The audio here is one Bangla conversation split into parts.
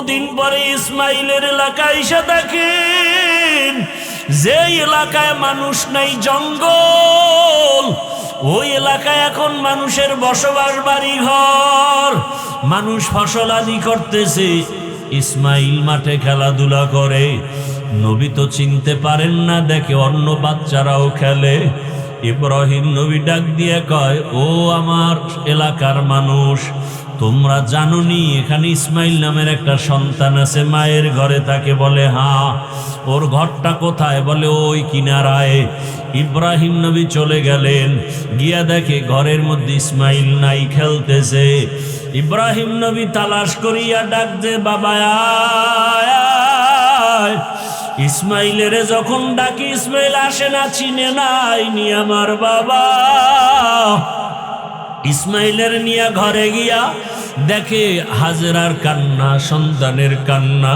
বহুদিন পরে ইসমাইলের এলাকায় এসে দেখেন যে এলাকায় মানুষ নাই, জঙ্গল, ওই এলাকায় এখন মানুষের বসবাস, বাড়ি ঘর, মানুষ ফসল আদি করতেছে। ইসমাইল মাঠে খেলাধুলা করে। নবী তো চিনতে পারেন না, দেখে অন্য বাচ্চারাও খেলে। ইব্রাহিম নবী ডাক দিয়ে কয়, ও আমার এলাকার মানুষ, তোমরা জানোনি এখানে ইসমাইল নামের একটা সন্তান আছে, মায়ের ঘরে থাকে? বলে হ্যাঁ। ওর ঘরটা কোথায়? বলে ওই কিনারায়। ইব্রাহিম নবী চলে গেলেন, গিয়া দেখে ঘরের মধ্যে ইসমাইল নাই, খেলতেছে। ইব্রাহিম নবী তালাশ করিয়া ডাক দে, বাবা আয়। ইসমাইলের যখন ডাকি ইসমাইল আসে না, চিনে নাই নি আমার বাবা। ইসমাইলের নিয়ে ঘরে গিয়া দেখে হাজেরার কান্না, সন্তানের কান্না,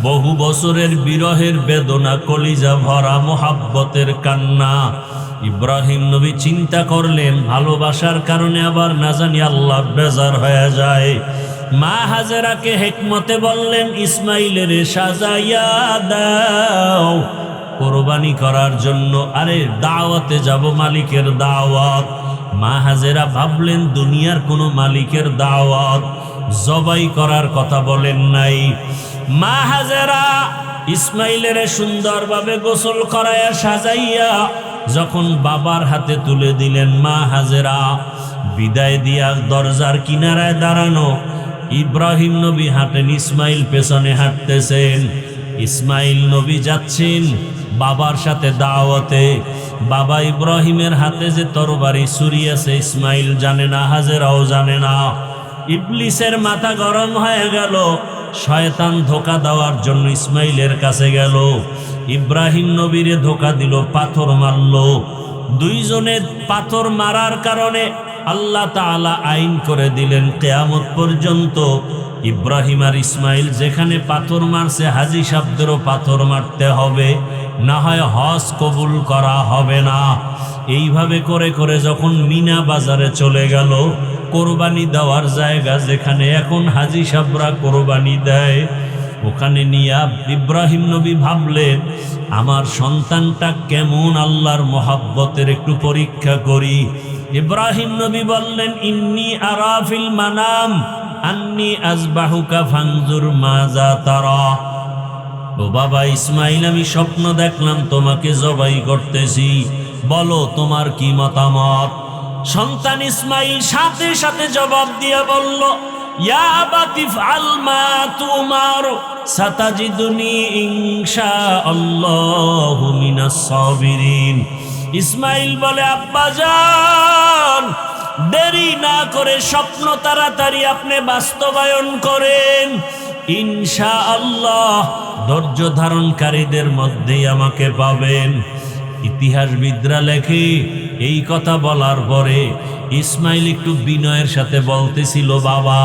বহু বছরের বিরহের বেদনা, কলিজা ভরা মোহাব্বতের কান্না। ইব্রাহিম নবী চিন্তা করলেন, ভালোবাসার কারণে আবার না জানি আল্লাহ বেজার হয়ে যায়। মা হাজেরাকে হেকমতে বললেন, ইসমাইলের সাজাইয়া দাও কোরবানি করার জন্য। আরে দাওয়াতে যাব, মালিকের দাওয়াত। মা হাজেরা ভাবলেন দুনিয়ার কোনো মালিকের দাওয়াত, জবাই করার কথা বলেন নাই। মা হাজেরা ইসমাইলের সুন্দরভাবে গোসল করায়া সাজাইয়া যখন বাবার হাতে তুলে দিলেন, মা হাজেরা বিদায় দিয়া দরজার কিনারায় দাঁড়ানো। ইব্রাহিম নবী হাঁটেন, ইসমাইল পেছনে হাঁটতেছেন। ইসমাইল নবী যাচ্ছেন বাবার সাথে দাওয়াতে। বাবা ইব্রাহিমের হাতে যে তরবারি ছুরি আছে ইসমাইল জানে না, হাজেরাও জানে না। ইবলিসের মাথা গরম হয়ে গেল, শয়তান ধোঁকা দেওয়ার জন্য ইসমাইলের কাছে গেল। ইব্রাহিম নবীরে ধোঁকা দিল, পাথর মারল। দুইজনে পাথর মারার কারণে আল্লাহ তাআলা আইন করে দিলেন কিয়ামত পর্যন্ত ইব্রাহিম আর ইসমাইল যেখানে পাথর মারছে, হাজী সাহেবদেরও পাথর মারতে হবে, না হয় হজ কবুল করা হবে না। এইভাবে করে করে যখন মিনা বাজারে চলে গেল, কোরবানি দেওয়ার জায়গা যেখানে এখন হাজী সাহেবরা কোরবানি দেয়, ওখানে নিয়া ইব্রাহিম নবী ভাবলেন আমার সন্তানটা কেমন, আল্লাহর মোহাব্বতের একটু পরীক্ষা করি। ইব্রাহিম নবী বললেন, ইন্নী আরা ফিল মানাম আন্নী আযবাহুকা ফানজুর মাযা তারা। ও বাবা ইসমাইল, আমি স্বপ্ন দেখলাম তোমাকে জবাই করতেছি, বলো তোমার কি মতামত? সন্তান ইসমাইল সাথে সাথে জবাব দিয়ে বলল, ইয়া আবাতি ফাল মা তুমার সাতাজিদুনি ইনশাআল্লাহু মিনাস সাবিরিন। ইসমাইল বলে, আব্বা জান, দেরি না করে স্বপ্ন তাড়াতাড়ি আপনি বাস্তবায়ন করেন, ইনশাআল্লাহ ধৈর্য ধারণকারীদের মধ্যেই আমাকে পাবেন। ইতিহাসবিদরা লেখে এই কথা বলার পরে ইসমাইল একটু বিনয়ের সাথে বলতেছিল, বাবা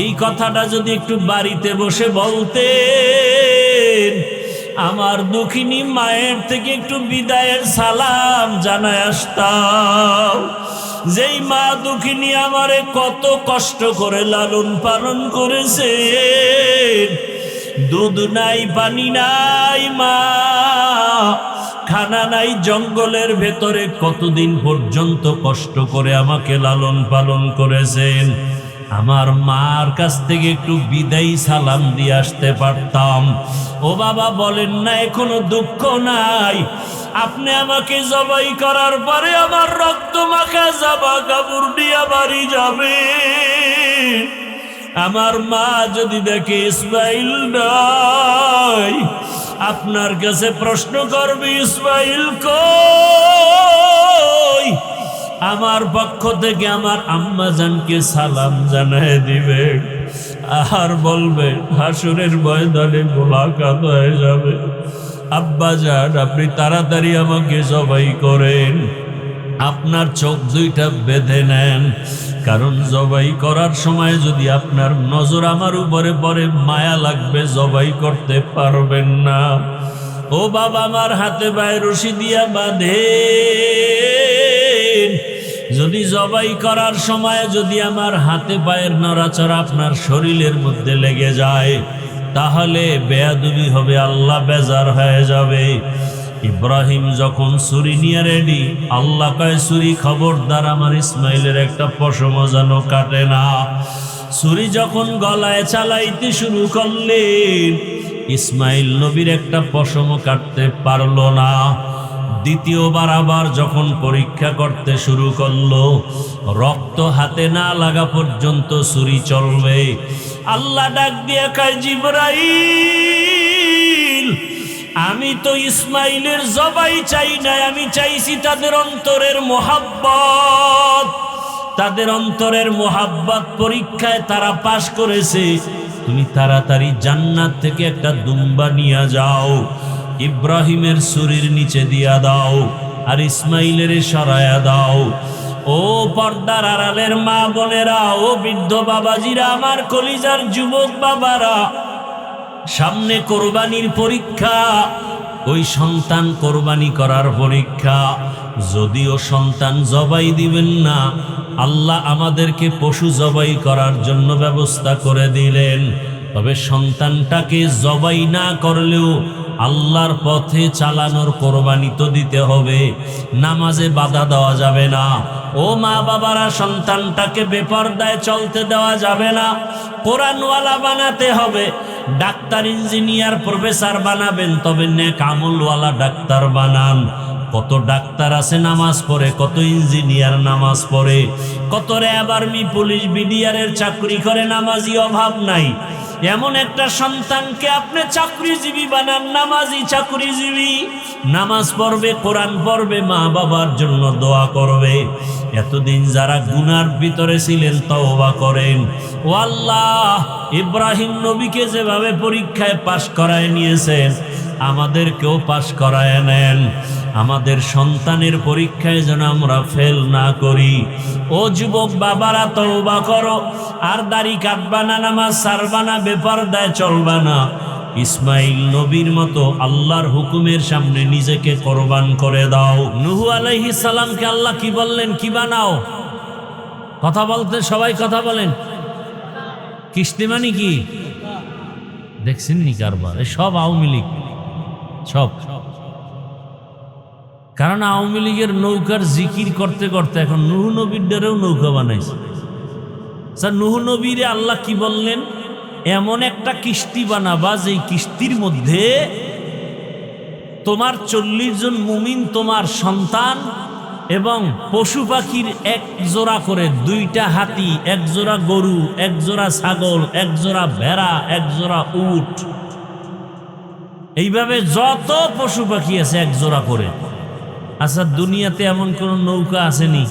এই কথাটা যদি একটু বাড়িতে বসে বলতেন, আমার দুঃখিনী মায়ের থেকে একটু বিদায়ের সালাম জানায় আসতাম। যেই মা দুঃখিনী আমারে কত কষ্ট করে লালন পালন করেছে, দুধ নাই, পানি নাই, মা খানা নাই, জঙ্গলের ভেতরে কতদিন পর্যন্ত কষ্ট করে আমাকে লালন পালন করেছেন। আমার মার কাছ থেকে একটু বিদায়ী সালাম দিয়ে আসতে পারতাম। ও বাবা বলেন না এখনো দুঃখ নাই? আপনি আমাকে জবাই করার পরে আমার রক্ত মাখা জামা কাপড় দিয়ে বাড়ি যাবে, আমার মা যদি দেখে ইসমাইল নাই, আপনার কাছে প্রশ্ন করবে ইসমাইল কই? আমার পক্ষ থেকে আমার আম্মা জানকে সালাম জানায় দিবে, আর বলবে হাসরের ময়দানে মোলাকাত হয়ে যাবে। আব্বা জান, আপনি তাড়াতাড়ি আমাকে জবাই করেন, আপনার চোখ দুইটা বেঁধে নেন, কারণ জবাই করার সময় যদি আপনার নজর আমার উপরে পড়ে, মায়া লাগবে, জবাই করতে পারবেন না। ও বাবা, আমার হাতে পায়ে রশি দিয়া বাঁধেন, যদি জবাই করার সময় যদি আমার হাতে পায়ের নড়াচড়া আপনার শরীরের মধ্যে লেগে যায় তাহলে বেয়াদবি হবে, আল্লাহ বেজার হয়ে যাবে। ইব্রাহিম যখন ছুরি নিয়ে রেডি, আল্লাহ কয় ছুরি খবরদার আমার ইসমাইলের একটা পশম যেন কাটে না। ছুরি যখন গলায় চালাইতে শুরু করলেন, ইসমাইল নবীর একটা পশম কাটতে পারল না। দ্বিতীয়বার আবার যখন পরীক্ষা করতে শুরু করলো, রক্ত হাতে না লাগা পর্যন্ত ছুরি চলবে। আল্লাহ ডাক দিয়ে কয়, জিবরাইল, আমি তো ইসমাইলের জবাই চাই না, আমি চাইছি তাদের অন্তরের মোহাব্বত। তাদের অন্তরের মোহাব্বত পরীক্ষায় তারা পাশ করেছে। তুমি তাড়াতাড়ি জান্নাত থেকে একটা দুম্বা নিয়ে যাও, ইব্রাহিমের ছুরির নিচে দিয়া দাও, আর ইসমাইলের সরায়া দাও। ও পর্দার আড়ালের মা বোনেরা, ও বৃদ্ধ বাবাজিরা, আমার কলিজার যুবক বাবারা, সামনে কোরবানির পরীক্ষা, ওই সন্তান কোরবানি করার পরীক্ষা। যদিও সন্তান জবাই দিবেন না, আল্লাহ আমাদেরকে পশু জবাই করার জন্য ব্যবস্থা করে দিলেন। তবে সন্তানটাকে জবাই না করলেও আল্লাহর পথে চালানোর কোরবানি তো দিতে হবে। নামাজে বাধা দেওয়া যাবে না। ও মা বাবারা, সন্তানটাকে বেপরদায় চলতে দেওয়া যাবে না। কোরআনওয়ালা বানাতে হবে। ডাক্তার, ইঞ্জিনিয়ার, প্রফেসর বানাবেন, তবে নেক আমলওয়ালা ডাক্তার বানান। কত ডাক্তার আছে নামাজ পড়ে, কত ইঞ্জিনিয়ার নামাজ পড়ে, কত র্যাব, আর্মি, পুলিশ, বিডিআরের চাকরি করে, নামাজি অভাব নাই। এমন একটা সন্তানকে আপনি চাকরিজীবী বানান, নামাজি চাকরিজীবী, নামাজ পড়বে, কোরআন পড়বে, মা বাবার জন্য দোয়া করবে। এতদিন যারা গুনার ভিতরে ছিলেন তওবা করেন। ও আল্লাহ, ইব্রাহিম নবীকে যেভাবে পরীক্ষায় পাশ করায় নিয়েছেন, আমাদেরকেও পাশ করায় নেন। আমাদের সন্তানের পরীক্ষায় যেন আমরা ফেল না করি। ও যুবক বাবারা, তওবা করো, আর দাড়ি কাটবা না, নামাজ ছাড়বা না, বেপরদায় চলবা না। ইসমাইল নবীর মতো আল্লাহর হুকুমের সামনে নিজেকে কোরবান করে দাও। নূহ আলাইহিস সালামকে আল্লাহ কি বললেন? কি বানাও? কথা বলতে সবাই কথা বলেন। কিস্তি মানে কি দেখছেন নি কারবার? সব আওয়ামী লীগ, সব। কারণ আওয়ামী লীগের নৌকার জিকির করতে করতে এখন নূহ নবীর দ্বারাও নৌকা বানাইছে। স্যার, নূহ নবীরে আল্লাহ কি বললেন? এমন একটা কিস্তি বানাবা যেই কিস্তির মধ্যে তোমার 40 জন মুমিন, তোমার সন্তান এবং পশু পাখির এক জোড়া করে, 2টা হাতি, 1 জোড়া গরু, 1 জোড়া ছাগল, 1 জোড়া ভেড়া, 1 জোড়া উট, এইভাবে যত পশু পাখি আছে 1 জোড়া করে। আচ্ছা, দুনিয়াতে এমন কোন নৌকা আসেনি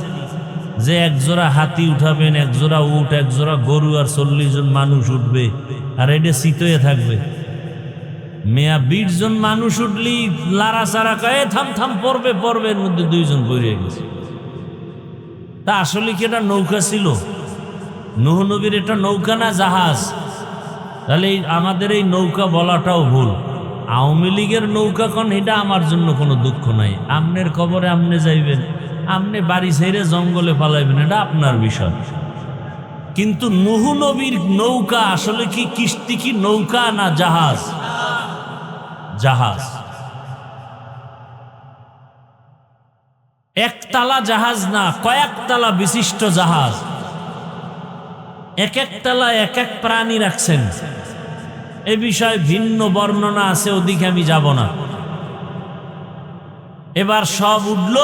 যে 1 জোড়া হাতি উঠাবেন, 1 জোড়া উট, 1 জোড়া গরু, আর 40 জন মানুষ উঠবে, আর এটা শীতয়ে থাকবে? মেয়া 20 জন মানুষ উঠলি লারা চারা কয়ে থাম থাম পড়বে, এর মধ্যে 2 জন পড়ে গেছে। তা আসলে কি এটা নৌকা ছিল? নূহ নবীর এটা নৌকা না জাহাজ? তাহলে আমাদের এই নৌকা বলাটাও ভুল। আওয়ামী লীগের নৌকা কোন, এটা আমার জন্য কোনো দুঃখ নাই। আমনের কবরে আমনে যাইবেন, আমনে বাড়ি ছেড়ে জঙ্গলে পালাইবেন, এটা আপনার বিষয়। কিন্তু নূহ নবীর নৌকা আসলে কি কিস্তি, কি নৌকা না জাহাজ? জাহাজ। একতলা জাহাজ না, কয়েকতলা বিশিষ্ট জাহাজ। এক এক তলায় এক এক প্রাণী রাখছেন। এ বিষয়ে ভিন্ন বর্ণনা আছে, ওদিকে আমি যাব না। এবার সব উঠল,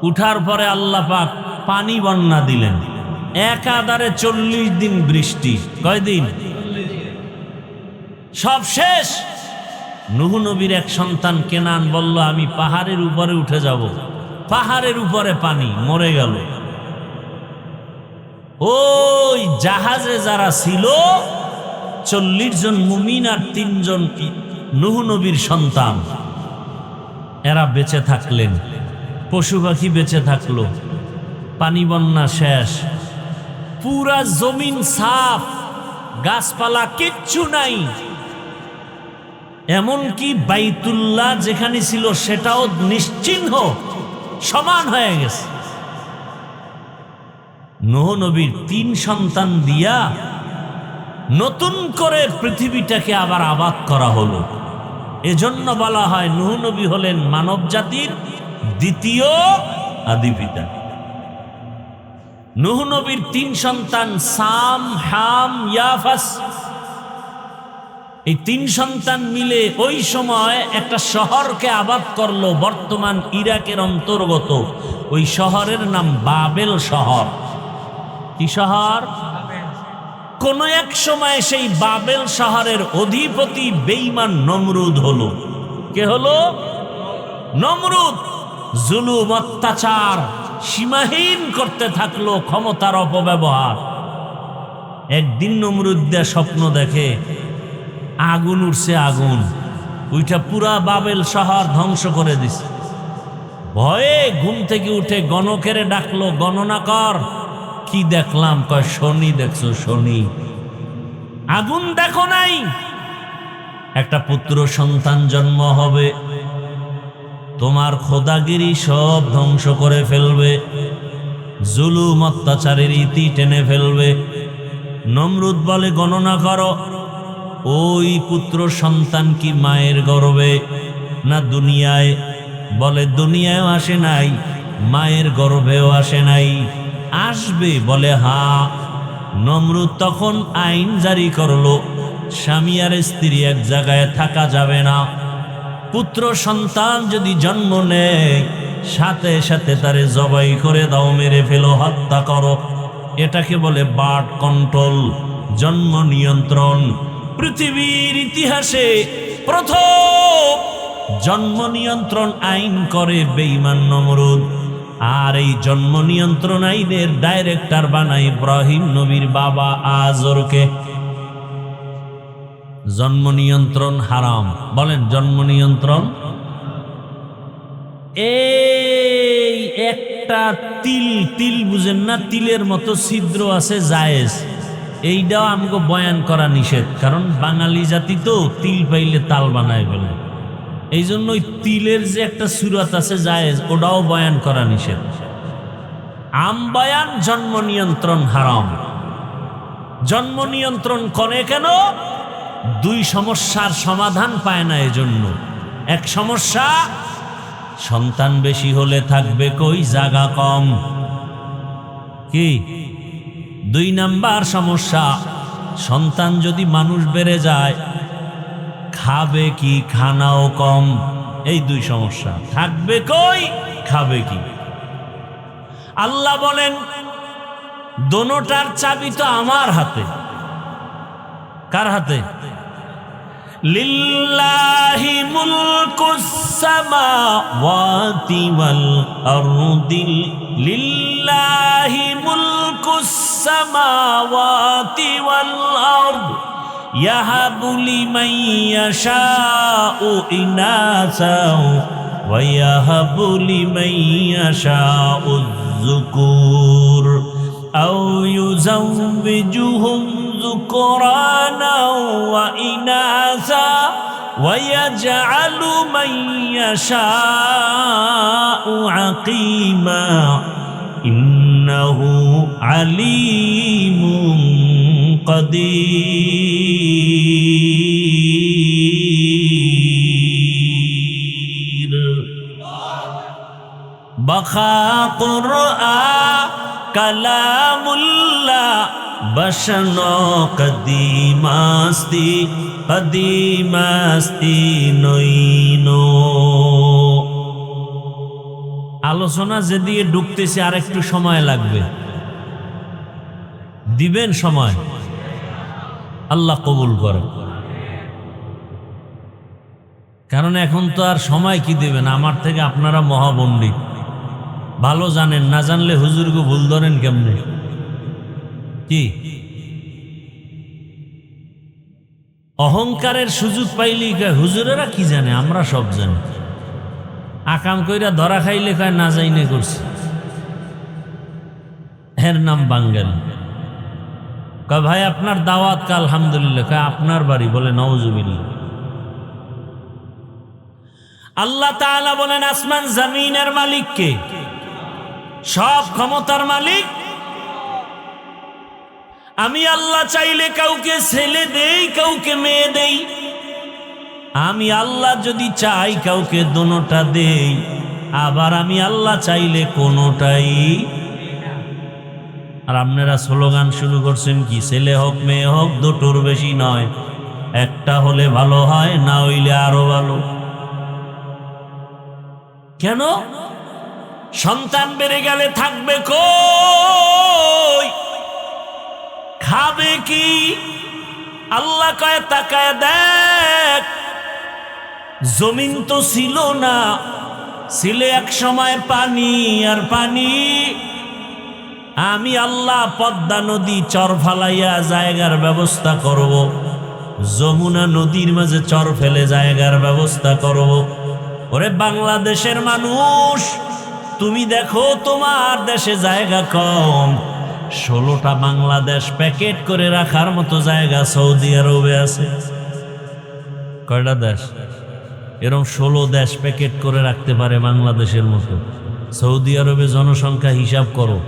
উঠার পরে আল্লাহ পাক পানি বন্যা দিলেন। একাধারে 40 দিন বৃষ্টি। কয়দিন? সব শেষ। নূহ নবীর এক সন্তান কেনান বলল, আমি পাহাড়ের উপরে উঠে যাব। পাহাড়ের উপরে পানি, মরে গেল। ওই জাহাজে যারা ছিল 40 জন মুমিন আর 3 জন নূহ নবীর সন্তান, এরা বেঁচে থাকলেন। পশু পাখি বেঁচে থাকলো। পানি বন্যা শেষ, পুরা জমিন সাফ, গাছপালা কিচ্ছু নাই। এমনকি বাইতুল্লাহ যেখানে ছিল সেটাও নিশ্চিহ্ন, সমান হয়ে গেছে। নূহ নবীর 3 সন্তান দিয়া নতুন করে পৃথিবীটাকে আবার আবাদ করা হলো। এজন্য বলা হয় নূহ নবী হলেন মানব জাতির দ্বিতীয় আদি পিতা। নূহ নবীর 3 সন্তান সাম, হাম, ইয়াফাস। এই 3 সন্তান মিলে ওই সময় একটা শহরকে আবাদ করলো, বর্তমান ইরাকের অন্তর্গত। ওই শহরের নাম বাবেল শহর। কি শহর? কোন এক সময় সেই বাবেল শহরের অধিপতি বেঈমান নমরুদ হলো। কে হলো? নমরুদ। জুলুম, অত্যাচার সীমাহীন করতে থাকলো, ক্ষমতার অপব্যবহার। একদিন নমরুদ স্বপ্ন দেখে আগুন উঠছে, আগুন ওইটা পুরা বাবেল শহর ধ্বংস করে দিছে। ভয়ে ঘুম থেকে উঠে গণকেরে ডাকলো, গণনা কর। কি দেখলাম? কয় শনি দেখছো? শনি। আগুন দেখো নাই? একটা পুত্র সন্তান জন্ম হবে, তোমার খোদাগিরি সব ধ্বংস করে ফেলবে, জুলুম অত্যাচারের ইতি টেনে ফেলবে। নমরুদ বলে গণনা করো, ওই পুত্র সন্তান কি মায়ের গর্ভে না দুনিয়ায়? বলে দুনিয়ায় আসে নাই, মায়ের গর্ভেও আসে নাই। আসবে? বলে হ্যাঁ। নমরুদ তখন আইন জারি করলো, স্বামী আর স্ত্রী এক জায়গায় থাকা যাবে না। পুত্র সন্তান যদি জন্ম নেয়, সাথে সাথে তারে জবাই করে দাও, মেরে ফেলো, হত্যা করো। এটাকে বলে বার্থ কন্ট্রোল, জন্ম নিয়ন্ত্রণ। পৃথিবীর ইতিহাসে প্রথম জন্ম নিয়ন্ত্রণ আইন করে বেঈমান নমরুদ। আর এই জন্ম নিয়ন্ত্রণ আইনের ডাইরেক্টর বানায় ইব্রাহিম নবীর বাবা আজরকে। জন্ম নিয়ন্ত্রণ হারাম। বলেন জন্ম নিয়ন্ত্রণ। এই একটা তিল বুঝেন না? তিলের মতো ছিদ্র আছে, জায়েজ। এইটাও আমাকে বয়ান করা নিষেধ, কারণ বাঙালি জাতি তো তিল পাইলে তাল বানায় ফেলে। এই জন্য ওই তিলের যে একটা সুরাত আছে জায়েজ, ওটাও বয়ান করা নিষেধ। আম বয়ান জন্ম নিয়ন্ত্রণ হারাম। জন্ম নিয়ন্ত্রণ করে কেন? 2 সমস্যার সমাধান পায় না এজন্য। এক সমস্যা, সন্তান বেশি হলে থাকবে কই, জায়গা কম। কি? 2 নাম্বার সমস্যা, সন্তান যদি মানুষ বেড়ে যায়, খাবে কি, খানাও কম। এই 2 সমস্যা। থাকবে কই, খাবে কি? আল্লাহ বলেন দোনোটার চাবি তো আমার হাতে। কার হাতে? লিল্লাহি মুলকুস সামাওয়াতি ওয়াল আরদি, লিল্লাহি মুলকুস সামাওয়াতি ওয়াল আরদ, ইয়াহাবু লিমান ইয়াশাউ ইনাসা ওয়া ইয়াহাবু লিমান ইয়াশাউ যুকুর আও ইউযাওবিজুহুম যুকরানা ওয়া ইনাসা ওয়া ইয়াজআলু মান ইয়াশাউ আকিমা ইন্নাহু আলীমুন কাদির। বাখা কুরআন কালামুল্লাহ বসনো কদিমাস্তি কদিমাস্তি নইনো। আলোচনা যেদিকে ঢুকতেছে আর একটু সময় লাগবে, দিবেন সময়, আল্লাহ কবুল করে। কারণ এখন তো আর সময় কি দিবেন, আমার থেকে আপনারা মহাপণ্ডিত, ভালো জানেন। না জানলে হুজুরকে ভুল ধরেন কেমনে? কি অহংকারের সুযোগ পাইলি কয় হুজুরেরা কি জানে, আমরা সব জানি। আকাম কইরা ধরা খাইলে কয় না যাইনে করছি, এর নাম বাঙ্গাল। কয় ভাই আপনার দাওয়াত কা? আলহামদুলিল্লাহ। কয় আপনার বাড়ি? বলে নাউজুবিল্লাহ। আল্লাহ তাআলা বলেন আসমান জমিনের মালিক কে? সব ক্ষমতার মালিক আমি আল্লাহ চাইলে কাউকে ছেলে দেই, কাউকে মেয়ে দেই। আমি আল্লাহ যদি চাই কাউকে দোনোটা দেই, আবার আমি আল্লাহ চাইলে কোনোটাই। আর আপনারা স্লোগান শুরু করছেন কি, ছেলে হোক মেয়ে হোক দুটোর বেশি নয়, একটা হলে ভালো হয়, না হইলে আরো ভালো। কেন? সন্তান বেড়ে গেলে থাকবে কই, খাবে কি? আল্লাহ কয় তাকায় দেখ, জমিন তো ছিল না, ছিল এক সময় পানি আর পানি। আমি আল্লাহ পদ্মা নদী চর ফালাইয়া জায়গার ব্যবস্থা করব, যমুনা নদীর মাঝে চর ফেলে জায়গার ব্যবস্থা করব। ওরে বাংলাদেশের মানুষ, তুমি দেখো তোমার দেশে জায়গা কম, 16টা বাংলাদেশ প্যাকেট করে রাখার মতো জায়গা সৌদি আরবে আছে। কয়টা দেশ? এরকম 16 দেশ প্যাকেট করে রাখতে পারে বাংলাদেশের মতো। সৌদি আরবে জনসংখ্যা হিসাব করো।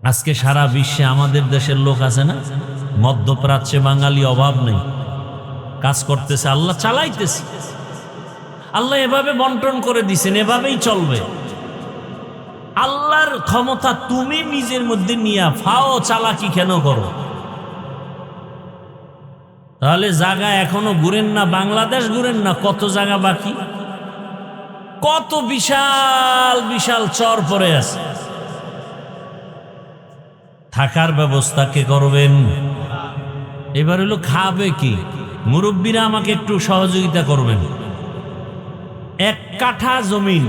আজকে সারা বিশ্বে আমাদের দেশের লোক আছে না, মধ্যপ্রাচ্যে বাঙালি অভাব নেই, কাজ করতেছে, আল্লাহ চালাইতেছে। আল্লাহ এভাবে বন্টন করে দিছেন, এভাবেই চলবে। আল্লাহর ক্ষমতা তুমি নিজের মধ্যে নিয়ে ফাও চালাকি কেন করো? তাহলে জায়গা এখনো ঘুরেন না, বাংলাদেশ ঘুরেন না, কত জায়গা বাকি, কত বিশাল বিশাল চর পড়ে আছে। থাকার ব্যবস্থা কে করবেন? এবার হলো খাবে কি? মুরব্বীরা আমাকে একটু সহযোগিতা করবেন। 1 কাঠা জমিন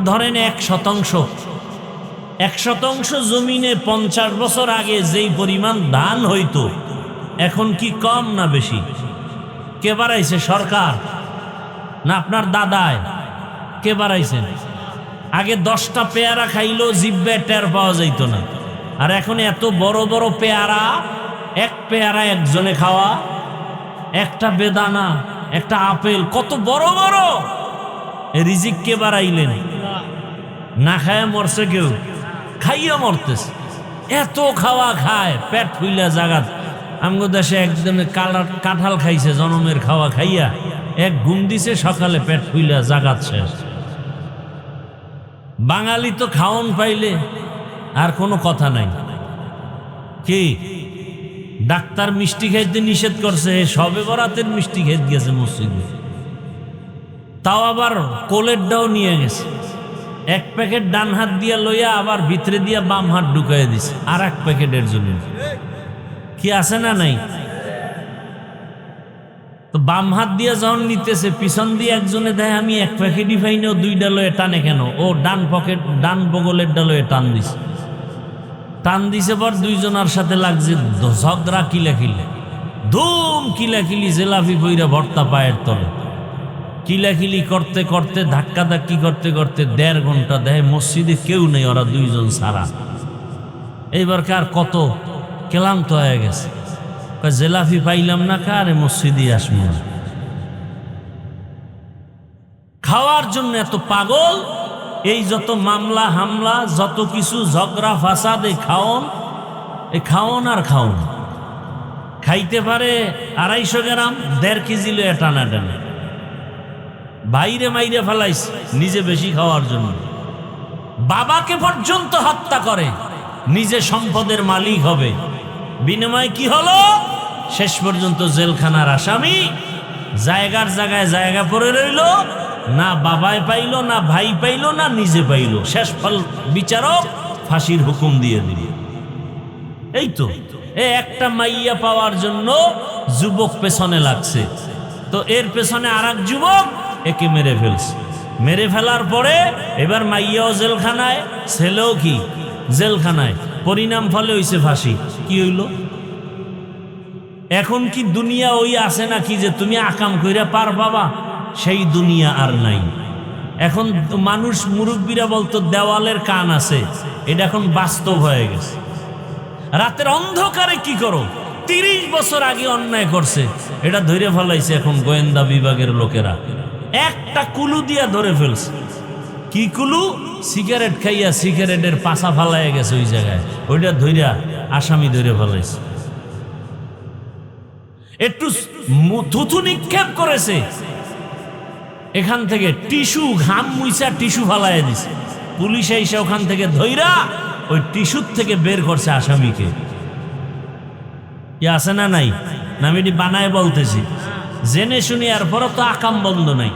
ধরেন 1% জমিনে 50 বছর আগে যেই পরিমাণ ধান হইতো, এখন কি কম না বেশি? কে বাড়াইছে? সরকার না আপনার দাদায়? কে বাড়াইছেন? আগে 10টা পেয়ারা খাইলো জিব্বে টের পাওয়া যাইতো না, আর এখন এত বড় বড় পেয়ারা, 1 পেয়ারা একজনে খাওয়া, একটা বেদানা, একটা আপেল, কত বড় বড়। রিজিক কে বাড়াইলেন? না খায় মরছে কেউ, খাইয়া মরতেছে। এত খাওয়া খায়, পেট ফুইলা জাগাত। আমগো দেশে একজনে কাঁঠাল খাইছে, জনমের খাওয়া খাইয়া 1 ঘুম দিছে, সকালে পেট ফুইলা জাগাত শেষ। বাঙালি তো খাওন পাইলে আর কোনো কথা নাই। কি ডাক্তার মিষ্টি খাইতে নিষেধ করছে, সবে বরাতের মিষ্টি খেতে গেছে মসজিদে, তাও আবার কোলেরটাও নিয়ে গেছে। 1 প্যাকেট ডান হাত দিয়া লইয়া আবার ভিতরে দিয়া বাম হাত ঢুকাইয়া দিছে আর 1 প্যাকেটের জন্য। কি আছে না নাই? তো বাম হাত দিয়া যখন নিতেছে, পিছন দিয়ে একজনে দেয় আমি 1 প্যাকেটই পাইনি, ও 2টা লয়ে টানে কেন? ও ডান বগলের ডালয়ে টান দিছে। টান দিছে পর 2 জনের সাথে লাগছে ঝগড়া, কিলাকিলি, ধুম কিলাকিলি, জেলাফি বইরা ভর্তা পায়ের তলে। কিলাকিলি করতে করতে, ধাক্কা ধাক্কি করতে করতে 1.5 ঘন্টা, দেয় মসজিদে কেউ নেই, ওরা 2 জন ছাড়া। এইবার কার কত ক্লান্ত হয়ে গেছে, জেলাফি পাইলাম না, কারে মসজিদে আসবো না। খাওয়ার জন্য এত পাগল, এই যত মামলা হামলা, যত কিছু ঝগড়া ফাসাদ, এই খাওন আর খাওন। খাইতে পারে 250 গ্রাম, 1.5 কেজি লয়ে টানা টানে, বাইরে মাইরে ফেলাইছে নিজে বেশি খাওয়ার জন্য। বাবাকে পর্যন্ত হত্যা করে, নিজে সম্পদের মালিক হবে। বিনিময় কি হলো? শেষ পর্যন্ত জেলখানার আসামি, জায়গার জায়গায় জায়গা পড়ে রইল, না বাবায় পাইল, না ভাই পাইল, না নিজে পাইল। শেষ ফল বিচারক ফাঁসির হুকুম দিয়ে দিল। এই তো একটা মাইয়া পাওয়ার জন্য যুবক পেছনে লাগছে, তো এর পেছনে আরেক যুবক একে মেরে ফেলছে। মেরে ফেলার পরে এবার মাইয়াও জেলখানায়, ছেলেও কি জেলখানায়। পরিণাম ফলে হইছে ফাঁসি। কি হইল? এখন কি দুনিয়া ওই আছে নাকি যে তুমি আকাম কইরা পার পাবা? সেই দুনিয়া আর নাই। এখন মানুষ, মুরব্বীরা বলতো দেওয়ালের কান আছে, এটা এখন বাস্তব হয়ে গেছে। রাতের অন্ধকারে কি করো? 30 বছর আগে অন্যায় করছে, এটা ধরে ফেলাইছে এখন গোয়েন্দা বিভাগের লোকেরা, একটা কুলু দিয়া ধরে ফেলছে। কি কুলু সিগারেট খাইয়া সিগারেটের পাশা ফালাইয়া গেছে ওই জায়গায়, ওইটা ধইরা আসামি ধরে ফেলাইছে। একটু থুথু নিক্ষেপ করেছে, এখান থেকে টিস্যু ঘাম মুইসা টিস্যু ফালাইয়া দিছে। পুলিশ এসে ওখান থেকে ধইরা ওই টিস্যুর থেকে বের করছে আসামিকে। আছে না নাই? না আমি এটি বানায় বলতেছি, জেনে শুনি আর পরও তো আকাম বন্ধ নাই।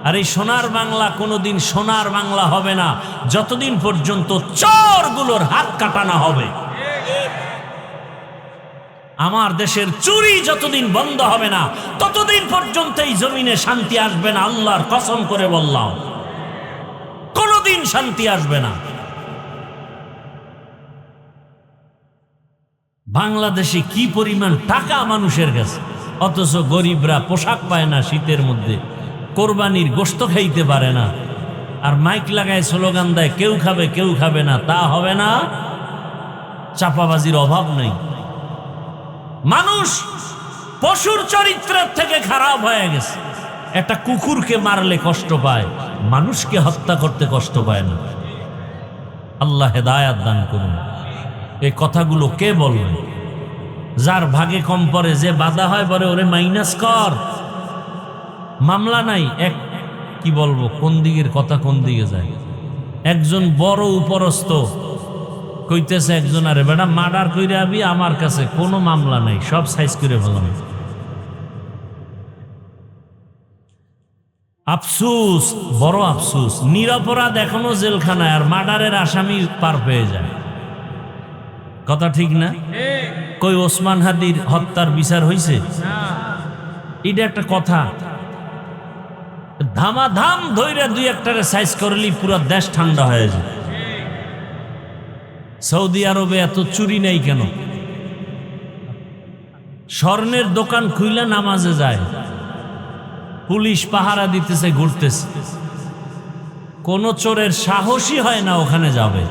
আর এই সোনার বাংলা কোনোদিন সোনার বাংলা হবে না যতদিন পর্যন্ত চোরগুলোর হাত কাটানো হবে। আমার দেশের চুরি যতদিন বন্ধ হবে না ততদিন পর্যন্ত এই জমিনে শান্তি আসবে না। আল্লাহর কসম করে বললাম, কোনোদিন শান্তি আসবে না। বাংলাদেশে কি পরিমাণ টাকা মানুষের কাছে, অথচ গরিবরা পোশাক পায় না, শীতের মধ্যে কোরবানির গোশত খাইতে পারে না, আর মাইক লাগায় স্লোগান দেয় কেউ খাবে কেউ খাবে না। তা হবে না, চাপাবাজির অভাব নেই। মানুষ পশুর চরিত্রের থেকে খারাপ হয়ে গেছে। একটা কুকুরকে মারলে কষ্ট পায়, মানুষকে হত্যা করতে কষ্ট পায় না। আল্লাহ হেদায়াত দান করুন। এই কথাগুলো কে বলবে? যার ভাগে কম পড়ে, যে বাধা হয় বলে ওরে মাইনাস কর, মামলা নাই। এক কি বলবো, কোন দিকের কথা কোন দিকে যায়। একজন বড় উপরস্থ কইতেছে একজন, আরে বেটা মার্ডার কইরে আবি, আমার কাছে কোনো মামলা নাই, সব সাইজ করে ফেলাম। আফসুস, বড় আফসুস। নিরপরাধ এখনো জেলখানায়, আর মার্ডারের আসামি পার পেয়ে যায়। কথা ঠিক না? কই ওসমান হাদির হত্যার বিচার হয়েছে? এটা একটা কথা। ধামাধাম ধইরা দুই একটারে সাইজ করলেই পুরো দেশ ঠান্ডা হয়ে যায়। সৌদি আরবে এত চুরি নেই কেন? স্বর্ণের দোকান খুইলা নামাজে যায়, পুলিশ পাহারা দিতেছে, ঘুরতেছে, কোন চোরের সাহসী হয় না ওখানে যাবে।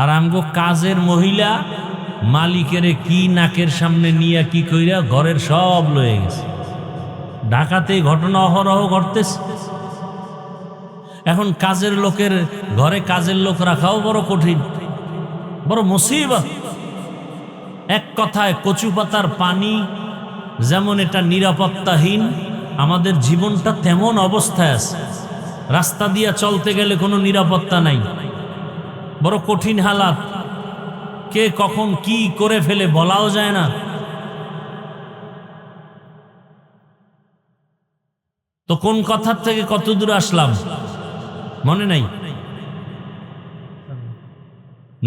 আর আমগো কাজের মহিলা মালিকেরে কি নাকের সামনে নিয়ে কি কইরা ঘরের সব লয়ে গেছে। ঢাকাতে ঘটনা অহরহ ঘটতেছে। এখন কাজের লোকের ঘরে কাজের লোক রাখাও বড় কঠিন, বড় মুসিবত। এক কথায় কচু পাতার পানি যেমন এটা নিরাপত্তাহীন, আমাদের জীবনটা তেমন অবস্থায় আছে। রাস্তা দিয়া চলতে গেলে কোনো নিরাপত্তা নাই, বড় কঠিন হালাত। কে কখন কি করে ফেলে বলাও যায় না। তো কোন কথার থেকে কত দূর আসলাম মনে নাই?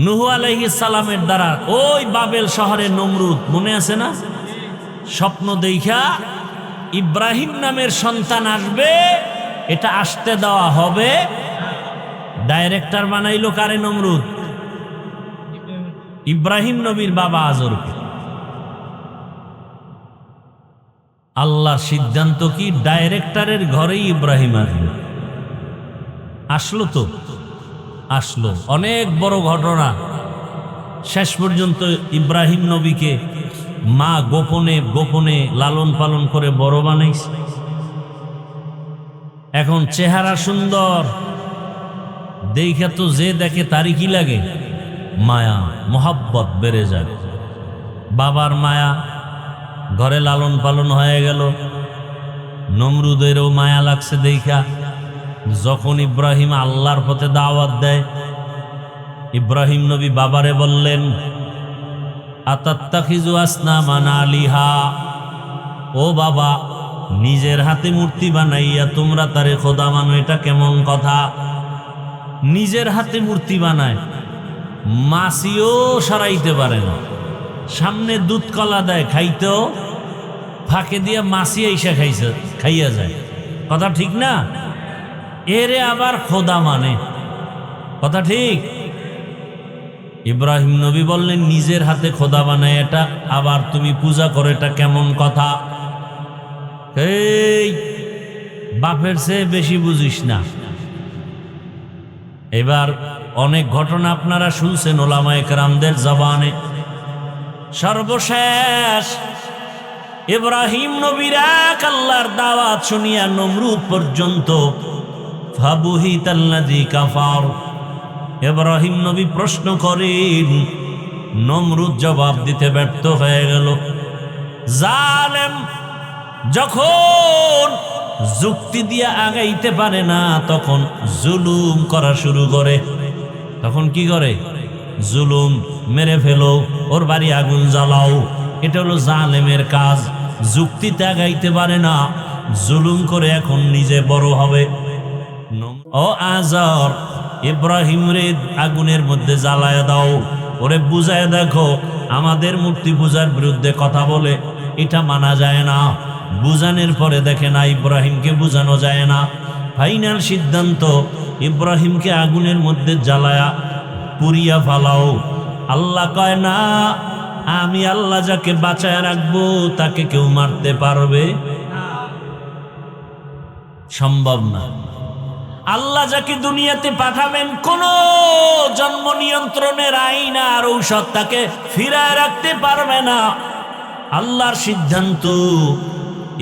নূহ আলাইহিস সালামের দ্বারা ওই বাবেল শহরে নমরুদ, মনে আছে না? স্বপ্ন দেখা ইব্রাহিম নামের সন্তান আসবে, এটা আসতে দেওয়া হবে। ডাইরেক্টর বানাইলো কারে? নমরুদ, ইব্রাহিম নবীর বাবা আজরকে। আল্লাহর সিদ্ধান্ত কি ডাইরেক্টরের ঘরেই ইব্রাহিম আসবে। আসলো তো আসলো, অনেক বড় ঘটনা। শেষ পর্যন্ত ইব্রাহিম নবীকে মা গোপনে গোপনে লালন পালন করে বড় বানাইছে। এখন চেহারা সুন্দর, দেখে তো যে দেখে তারই কি লাগে? মায়া, মোহাব্বত বেড়ে যায়। বাবার মায়া, ঘরে লালন পালন হয়ে গেল। নমরুদেরও মায়া লাগছে দেখা। যখন ইব্রাহিম আল্লাহর পথে দাওয়াত দেয়, ইব্রাহিম নবী বাবারে বললেন, আতাত্তাখিযু আসনামান আলিহা, ও বাবা, নিজের হাতে মূর্তি বানাইয়া তোমরা তারে খোদা মানো, এটা কেমন কথা? নিজের হাতে মূর্তি বানায়, মাছিও সরাইতে পারে না। সামনে দুধ কলা দেয় খাইতেও, ফাঁকে দিয়া মাছি আইসা খাইয়া যায়। কথা ঠিক না? এরে আবার খোদা মানে, কথা ঠিক? ইব্রাহিম নবী বললেন, নিজের হাতে খোদা বানায় এটা আবার তুমি পূজা করো, এটা কেমন কথা? এই বাপের চেয়ে বেশি বুঝিস না। এবার অনেক ঘটনা আপনারা শুনছেন ওলামায়ে কেরামদের জবানে। সর্বশেষ ইব্রাহিম নবীর এক আল্লাহর দাওয়াত শুনিয়া নমরুদ পর্যন্ত ফাবুহিতাল্লাযী কাফার। ইব্রাহিম নবী প্রশ্ন করেন, নমরুদ জবাব দিতে ব্যর্থ হয়ে গেল। জালেম যখন যুক্তি দিয়ে আগাইতে পারে না, তখন জুলুম করা শুরু করে। তখন কি করে? জুলুম, মেরে ফেলো, ওর বাড়ি আগুন জ্বালাও। এটা হলো জালেমের কাজ। যুক্তিতে আগাইতে পারে না, জুলুম করে এখন নিজে বড় হবে। ও আজর, ইব্রাহিম রে আগুনের মধ্যে জ্বালায় দাও, ওরে বুঝায় দেখো আমাদের মূর্তি পূজার বিরুদ্ধে কথা বলে, এটা মানা যায় না। বুঝানোর পরে দেখে না ইব্রাহিমকে বুঝানো যায় না। ফাইনাল সিদ্ধান্ত, ইব্রাহিমকে আগুনের মধ্যে জ্বালায়া পুড়িয়া ফালাও। আল্লাহ কয় না, আমি আল্লাহ যাকে বাঁচায় রাখবো তাকে কেউ মারতে পারবে? সম্ভব না। আল্লাহ যাকে দুনিয়াতে পাঠাবেন, কোন জন্ম নিয়ন্ত্রণের আইন আর ঔষধ তাকে ফিরায় রাখতে পারবে না। আল্লাহর সিদ্ধান্ত।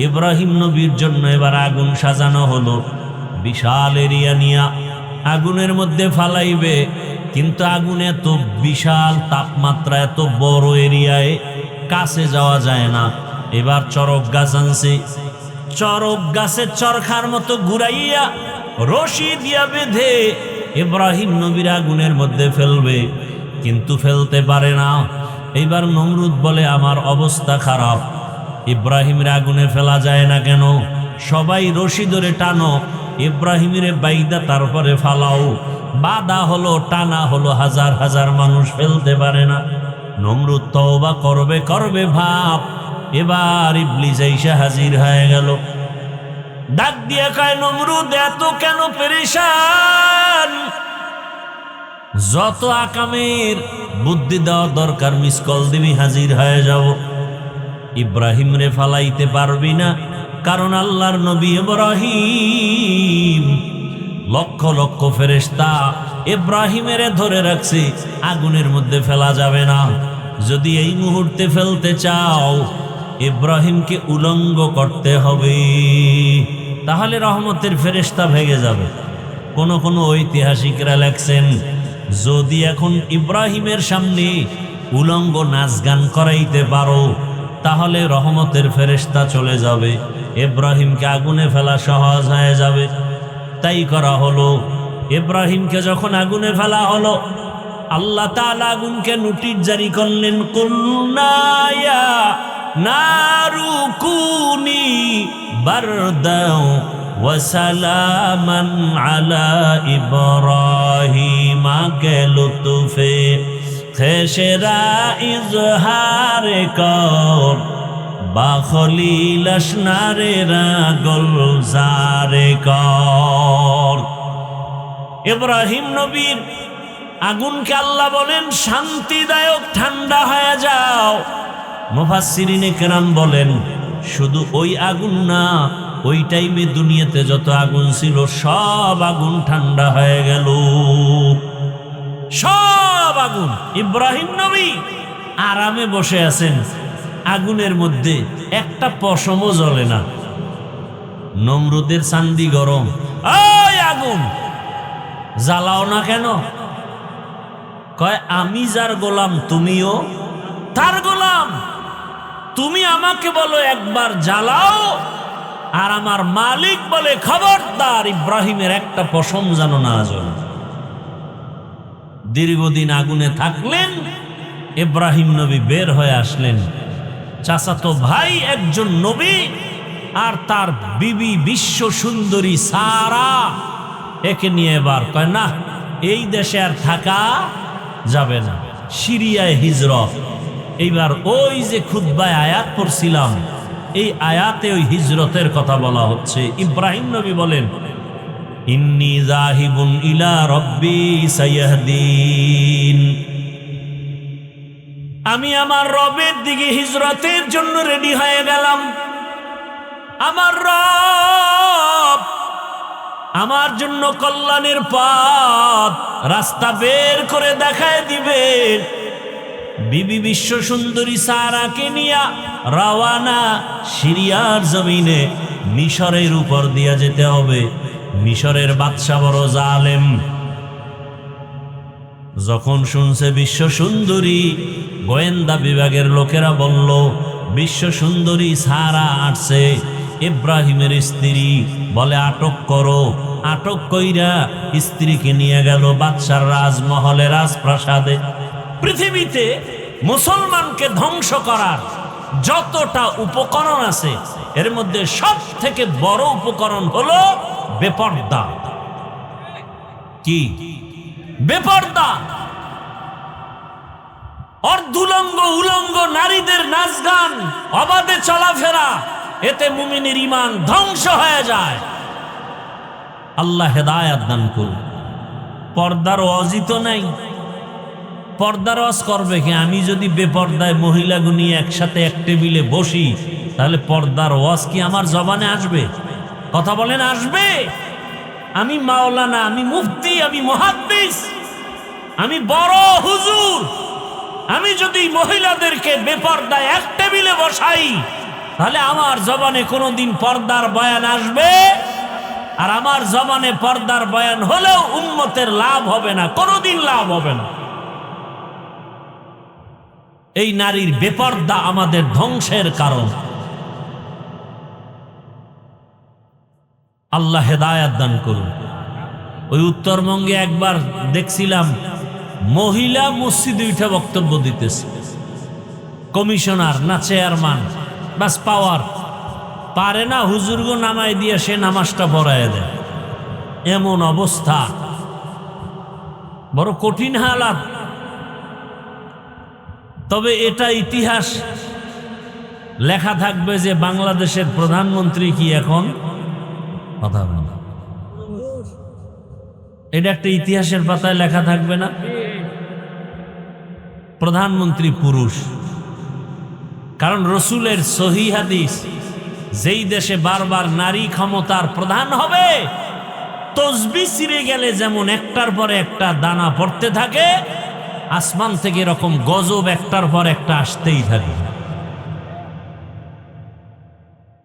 ইব্রাহিম নবীর জন্য এবার আগুন সাজানো হলো। বিশাল এরিয়া নিয়া আগুনের মধ্যে ফালাইবে, কিন্তু আগুন এত বিশাল, তাপমাত্রা এত বড় এরিয়ায় কাছে যাওয়া যায় না। এবার চরক গাছ আনছে, চরক গাছের চরখার মতো ঘুরাইয়া রশি দিয়া বেঁধে ইব্রাহিম নবীর আগুনের মধ্যে ফেলবে, কিন্তু ফেলতে পারে না। এইবার নমরুদ বলে, আমার অবস্থা খারাপ, ইব্রাহিমের আগুনে ফেলা যায় না কেন? সবাই রশি ধরে টানো, ইব্রাহিমের বাইদা তারপরে ফালাও। বাধা হলো, টানা হলো, হাজার হাজার মানুষ ফেলতে পারে না। নমরুদ তওবা করবে করবে ভাব, এবার ইবলিস এসে হাজির হয়ে গেল। ডাক দিয়ে কয়, নমরুদ এত কেন পেরেশান? যত আকামের বুদ্ধি দেওয়া দরকার মিস কল দিবি, হাজির হয়ে যাব। ইব্রাহিম রে ফালাইতে পারবি না, কারণ আল্লাহর নবী ইব্রাহিম লক্ষ লক্ষ ফেরেশতা ইব্রাহিমের ধরে রাখছে, আগুনের মধ্যে ফেলা যাবে না। যদি এই মুহূর্তে ফেলতে চাও, ইব্রাহিমকে উলঙ্গ করতে হবে, তাহলে রহমতের ফেরেশতা ভেঙে যাবে। কোন কোন ঐতিহাসিকরা লেখছেন, যদি এখন ইব্রাহিমের সামনে উলঙ্গ নাচ গান করাইতে পারো, তাহলে রহমতের ফেরেশতা চলে যাবে, ইব্রাহিমকে আগুনে ফেলা সহজ হয়ে যাবে। তাই করা হলো। ইব্রাহিমকে যখন আগুনে ফেলা হলো, আল্লাহ তাআলা আগুনকে নোটিশ জারি করলেন, কুলনা ইয়া নারু কুনি বারদাও ওয়া সালামান আলা ইব্রাহিম, কে লুতুফে খেশরা ইজহার কর বা খলিল আসনারে গুলজারে কর। ইব্রাহিম নবীর আগুনকে আল্লাহ বলেন শান্তিদায়ক, ঠান্ডা হয়ে যাও। মুফাসসিরিনে কেরাম বলেন, শুধু ওই আগুন না, ওই টাইমে দুনিয়াতে যত আগুন ছিল সব আগুন ঠান্ডা হয়ে গেল, সব আগুন। ইব্রাহিম নবী আরামে বসে আছেন, আগুনের মধ্যে একটা পশমও জ্বলে না। নমরুদের চান্দি গরম, ওই আগুন জ্বালাও না কেন? কয়, আমি যার গোলাম তুমিও তার গোলাম। তুমি আমাকে বলো একবার জ্বালাও, আর আমার মালিক বলে খবরদার ইব্রাহিমের একটা পশম যেন না জ্বলে। দীর্ঘদিন আগুনে থাকলেন, ইব্রাহিম নবী বের হয়ে আসলেন। চাচাতো ভাই একজন নবী, আর তার বিবি বিশ্ব সুন্দরী সারা, একে নিয়ে এবার কয়, না এই দেশে আর থাকা যাবে না, সিরিয়ায় হিজরত। এইবার ওই যে খুতবায় আয়াত পড়ছিলাম, এই আয়াতে ওই হিজরতের কথা বলা হচ্ছে। ইব্রাহিম নবী বলেন, ইন্নী যাহিবুন ইলা রব্বি সায়াহদিন, আমি আমার রবের দিকে হিজরতের জন্য রেডি হয়ে গেলাম। আমার রব আমার জন্য কল্যাণের পথ, রাস্তা বের করে দেখায় দিবেন। বিবি বিশ্ব সুন্দরী সারাকে নিয়া রওয়ানা, সিরিয়ার জমিনে মিশরের উপর দিয়া যেতে হবে। মিশরের বাদশা বড় জালেম। যখন শুনছে বিশ্ব সুন্দরী, গোয়েন্দা বিভাগের লোকেরা বলল বিশ্ব সুন্দরী সারা আসছে, ইব্রাহিমের স্ত্রী, বলে আটক করো। আটক কইরা স্ত্রীকে নিয়ে গেল বাদশার রাজমহলে, রাজপ্রাসাদে। পৃথিবীতে মুসলমানকে ধ্বংস করার যতটা উপকরণ আছে, এর মধ্যে সব থেকে বড় উপকরণ হলো বেপর্দা। কি বেপর্দা? অর্ধুলঙ্গ উলঙ্গ নারীদের নাচ গান, অবাধে চলাফেরা, এতে মুমিনের ঈমান ধ্বংস হয়ে যায়। আল্লাহ হেদায়েত দান করুন। পর্দার ওয়াজিত নাই। পর্দার ওয়াজ করবে কি? আমি যদি বেপর্দায় মহিলাগুলো নিয়ে একসাথে এক টেবিলে বসি, তাহলে পর্দার ওয়াজ কি আমার জবানে আসবে? কথা বলেন, আসবে? আমি মাওলানা, আমি মুফতি, আমি মুহাদ্দিস, আমি বড় হুজুর, আমি যদি মহিলাদেরকে বেপর্দায় এক টেবিলে বসাই, তাহলে আমার জবানে কোনোদিন পর্দার বয়ান আসবে? আর আমার জবানে পর্দার বয়ান হলেও উম্মতের লাভ হবে না, কোনোদিন লাভ হবে না। এই নারীর বেপর্দা আমাদের ধ্বংসের কারণ। আল্লাহ হেদায়েত দান করুন। ওই উত্তরবঙ্গে একবার দেখছিলাম, মহিলা মসজিদে উঠে বক্তব্য দিতেছে, কমিশনার না চেয়ারম্যান, বাস পাওয়ার পারে না, হুজুরগো নামাই দিয়ে সে নামাজটা পড়ায় দেয়। এমন অবস্থা, বড় কঠিন হালাত। তবে এটা ইতিহাস লেখা থাকবে যে বাংলাদেশের প্রধানমন্ত্রী কি এখন কথা বলে, এটা একটা ইতিহাসের পাতায় লেখা থাকবে না? প্রধানমন্ত্রী পুরুষ। কারণ রসুলের সহিহ হাদিস, যেই দেশে বারবার নারী ক্ষমতার প্রধান হবে, তসবিহ ছিঁড়ে গেলে যেমন একটার পর একটা দানা পড়তে থাকে, আসমান থেকে এরকম গজব একটার পর একটা আসতেই থাকে।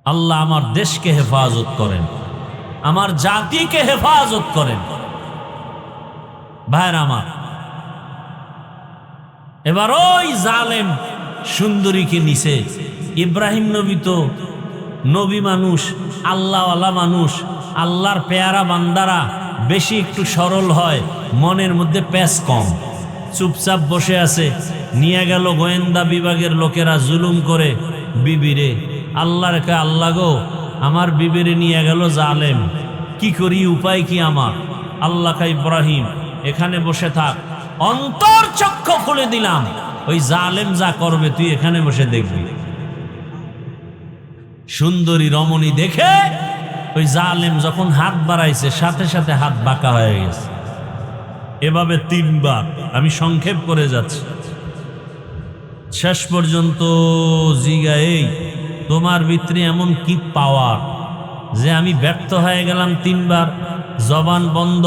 আল্লাহ আমার দেশকে হেফাজত করেন, আমার জাতিকে হেফাজত করেন। ভাইরা আমার, এবার ওই জালেম সুন্দরীকে নিছে। ইব্রাহিম নবী তো নবী মানুষ, আল্লাহওয়ালা মানুষ, আল্লাহর পেয়ারা বান্দারা বেশি একটু সরল হয়, মনের মধ্যে প্যাঁচ কম, চুপচাপ বসে আছে। নিয়ে গেল গোয়েন্দা বিভাগের লোকেরা জুলুম করে বিবিরে। আল্লাহ রেখে, আল্লাহ গো, আমার বিবিরে নিয়ে গেল জালেম, কি করি, উপায় কি আমার? আল্লাহ কা ইব্রাহিম এখানে বসে থাক, অন্তর চক্ষু খুলে দিলাম, ওই জালেম যা করবে তুই এখানে বসে দেখবি। সুন্দরী রমণী দেখে ওই জালেম যখন হাত বাড়াইছে, সাথে সাথে হাত বাঁকা হয়ে গেছে। এভাবে 3 বার, আমি সংক্ষেপ করে যাচ্ছি। শেষ পর্যন্ত জিগায়, তোমার ভিতরে এমন কি পাওয়ার যে আমি ব্যর্থ হয়ে গেলাম 3 বার? জবান বন্ধ।